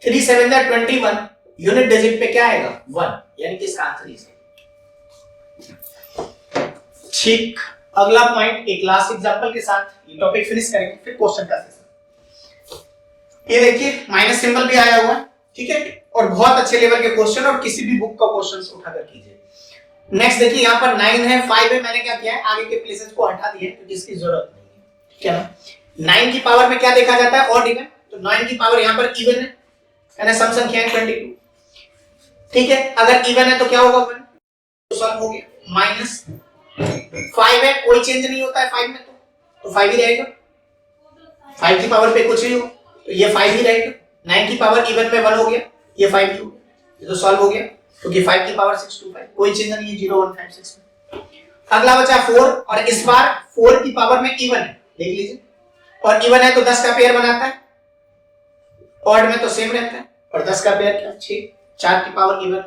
3 7 जा 21, यूनिट डिजिट पे क्या आएगा 1, यानी कि इसका आंसर इज। ठीक, अगला पॉइंट एक लास्ट एग्जांपल के साथ ये टॉपिक फिनिश करेंगे, फिर क्वेश्चन का सेशन। ये देखिए माइनस सिंबल भी आया हुआ है, ठीक है, और बहुत अच्छे लेवल के क्वेश्चन, और किसी भी बुक का क्वेश्चन उठाकर कीजिए। नेक्स्ट देखिए, यहाँ पर 9 है, 5 है, मैंने क्या किया है आगे के प्लेसेस को हटा दिए क्योंकि इसकी जरूरत नहीं है, ठीक है ना। 9 की पावर में क्या देखा जाता है, ऑड इवन, तो 9 की पावर यहाँ पर इवन है, यानी सम संख्या है 22, ठीक है। अगर इवन है तो क्या होगा 1, तो सॉल्व हो गया। माइनस 5 है, कोई चेंज नहीं होता है 5 में, तो 5 ही रहेगा, 5 की पावर पे कुछ नहीं हो तो ये 5 ही रहेगा। 9 की पावर इवन में 1 हो गया, ये 5 ही हो गया, ये तो सॉल्व हो गया क्योंकि 5 की पावर 6 2 5, कोई चेंज नहीं है 0 1 5 6 में। अगला बचा 4, और इस बार 4 की पावर में इवन है, देख लीजिए, और इवन है तो 10 का पेयर बनाता है, ऑड में तो सेम रहता है, और 10 का पेयर क्या 6, 4 की पावर इवन।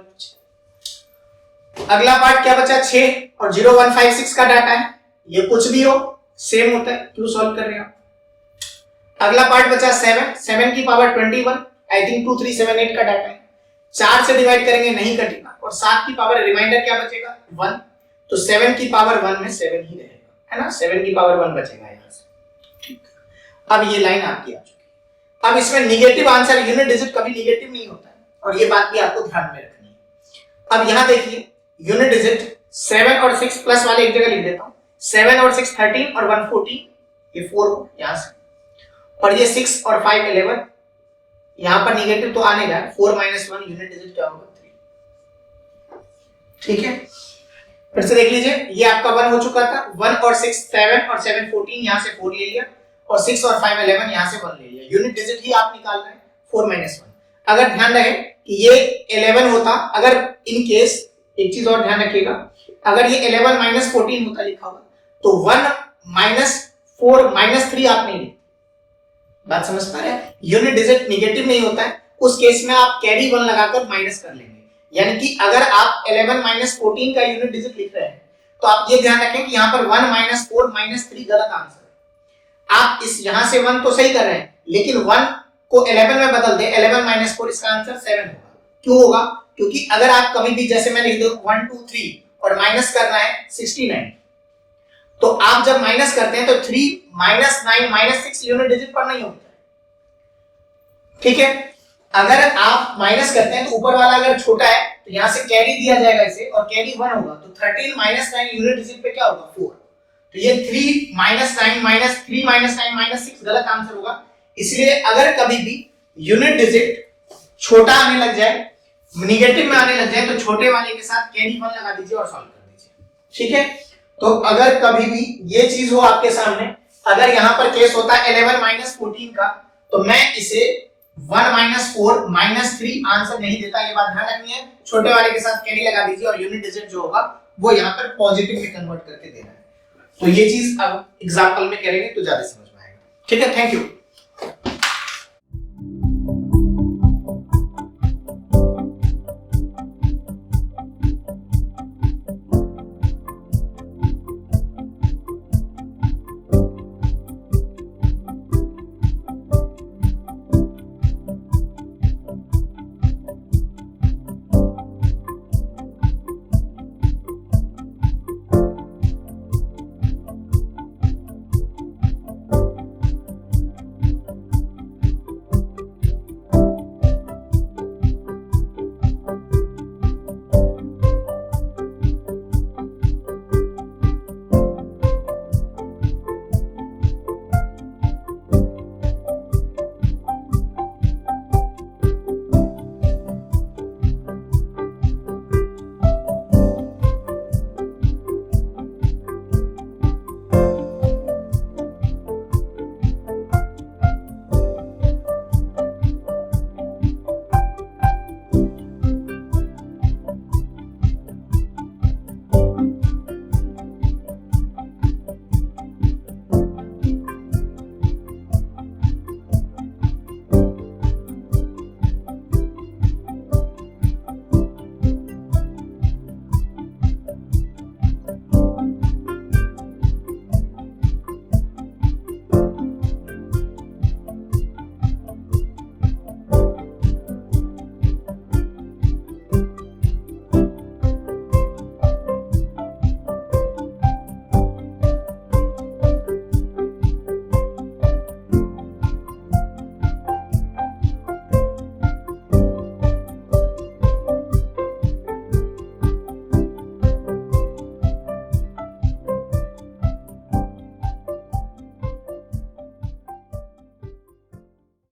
अगला पार्ट क्या बचा 6, और 0 1 5 6 का डाटा है, ये कुछ भी हो सेम होता है, क्यों सॉल्व कर रहे हैं आप। अगला पार्ट बचा 7, 7 की पावर 21, आई थिंक 2 3 7 8 का डाटा है, 4 से डिवाइड करेंगे नहीं कटेगा, और 7 की पावर रिमाइंडर क्या बचेगा 1, तो 7 की पावर 1 में 7 ही रहेगा, है ना, 7 की पावर 1 बचेगा यहां से। ठीक, अब ये लाइन आपकी आ चुकी है। अब इसमें निगेटिव आंसर, यूनिट डिजिट कभी निगेटिव नहीं होता है, और ये बात भी आपको ध्यान में रखनी है। अब यहां देखिए यूनिट डिजिट 7 और 6 प्लस वाले एक जगह लिख देता हूं, 7 और 6 13 और 1 14, ये 4 यहां से, और ये 6 और 5 11, यहां पर निगेटिव तो आने का, 4 - 1 यूनिट डिजिट क्या होगा 3, ठीक है। फिर से देख लीजिए, ये आपका 1 हो चुका था, 1 और 6 7 और 7 14, यहां से 4 ले लिया, और 6 और 5 11, यहां से 1 ले लिया, यूनिट डिजिट ही आप निकाल रहे हैं 4 - 1। अगर ध्यान रहे कि ये 11 होता, अगर इन केस एक चीज और ध्यान रखिएगा, अगर ये 11 - 14 होता लिखा होगा तो 1 - 4 - 3 आप नहीं लिखते, बात समझ पा रहे हैं। यूनिट डिजिट निगेटिव नहीं होता है, उस केस में आप कैरी 1 लगाकर माइनस कर लेंगे, यानी कि अगर आप 11 - 14 का यूनिट डिजिट लिख रहे हैं तो आप ये ध्यान रखें कि यहां पर 1 - 4 - 3 गलत आंसर है। आप इस यहां से 1 तो सही कर रहे हैं, लेकिन 1 को 11 में बदल दें, 11 - 4, इसका आंसर 7 होगा। क्यों होगा, क्योंकि अगर आप कभी भी जैसे मैं लिख दूं 1 2 3 और माइनस करना है 69, तो आप जब माइनस करते हैं तो 3 - 9 - 6 यूनिट डिजिट पर नहीं होता है, ठीक है। अगर आप माइनस करते हैं तो ऊपर वाला अगर छोटा है तो यहां से कैरी दिया जाएगा इसे, और कैरी 1 होगा, तो 13 - 9 यूनिट डिजिट पे क्या होगा 4, तो ये 3 - 9 - 3 - 9 - 6 गलत आंसर होगा। इसलिए अगर कभी भी यूनिट डिजिट छोटा आने लग जाए, निगेटिव में आने लग जाए, तो छोटे वाले के साथ कैरी 1 लगा दीजिए और सॉल्व कर दीजिए। ठीक है, तो अगर कभी भी ये चीज हो आपके सामने, अगर यहां पर केस होता है 11 माइनस 14 का, तो मैं इसे 1 माइनस 4 माइनस 3 आंसर नहीं देता, ये बात ध्यान रखनी है। छोटे वाले के साथ कैरी लगा दीजिए और यूनिट डिजिट जो होगा वो यहाँ पर पॉजिटिव में कन्वर्ट करके देना है। तो ये चीज अब एग्जांपल में करेंगे तो ज्यादा समझ में आएगा। ठीक है, थैंक यू।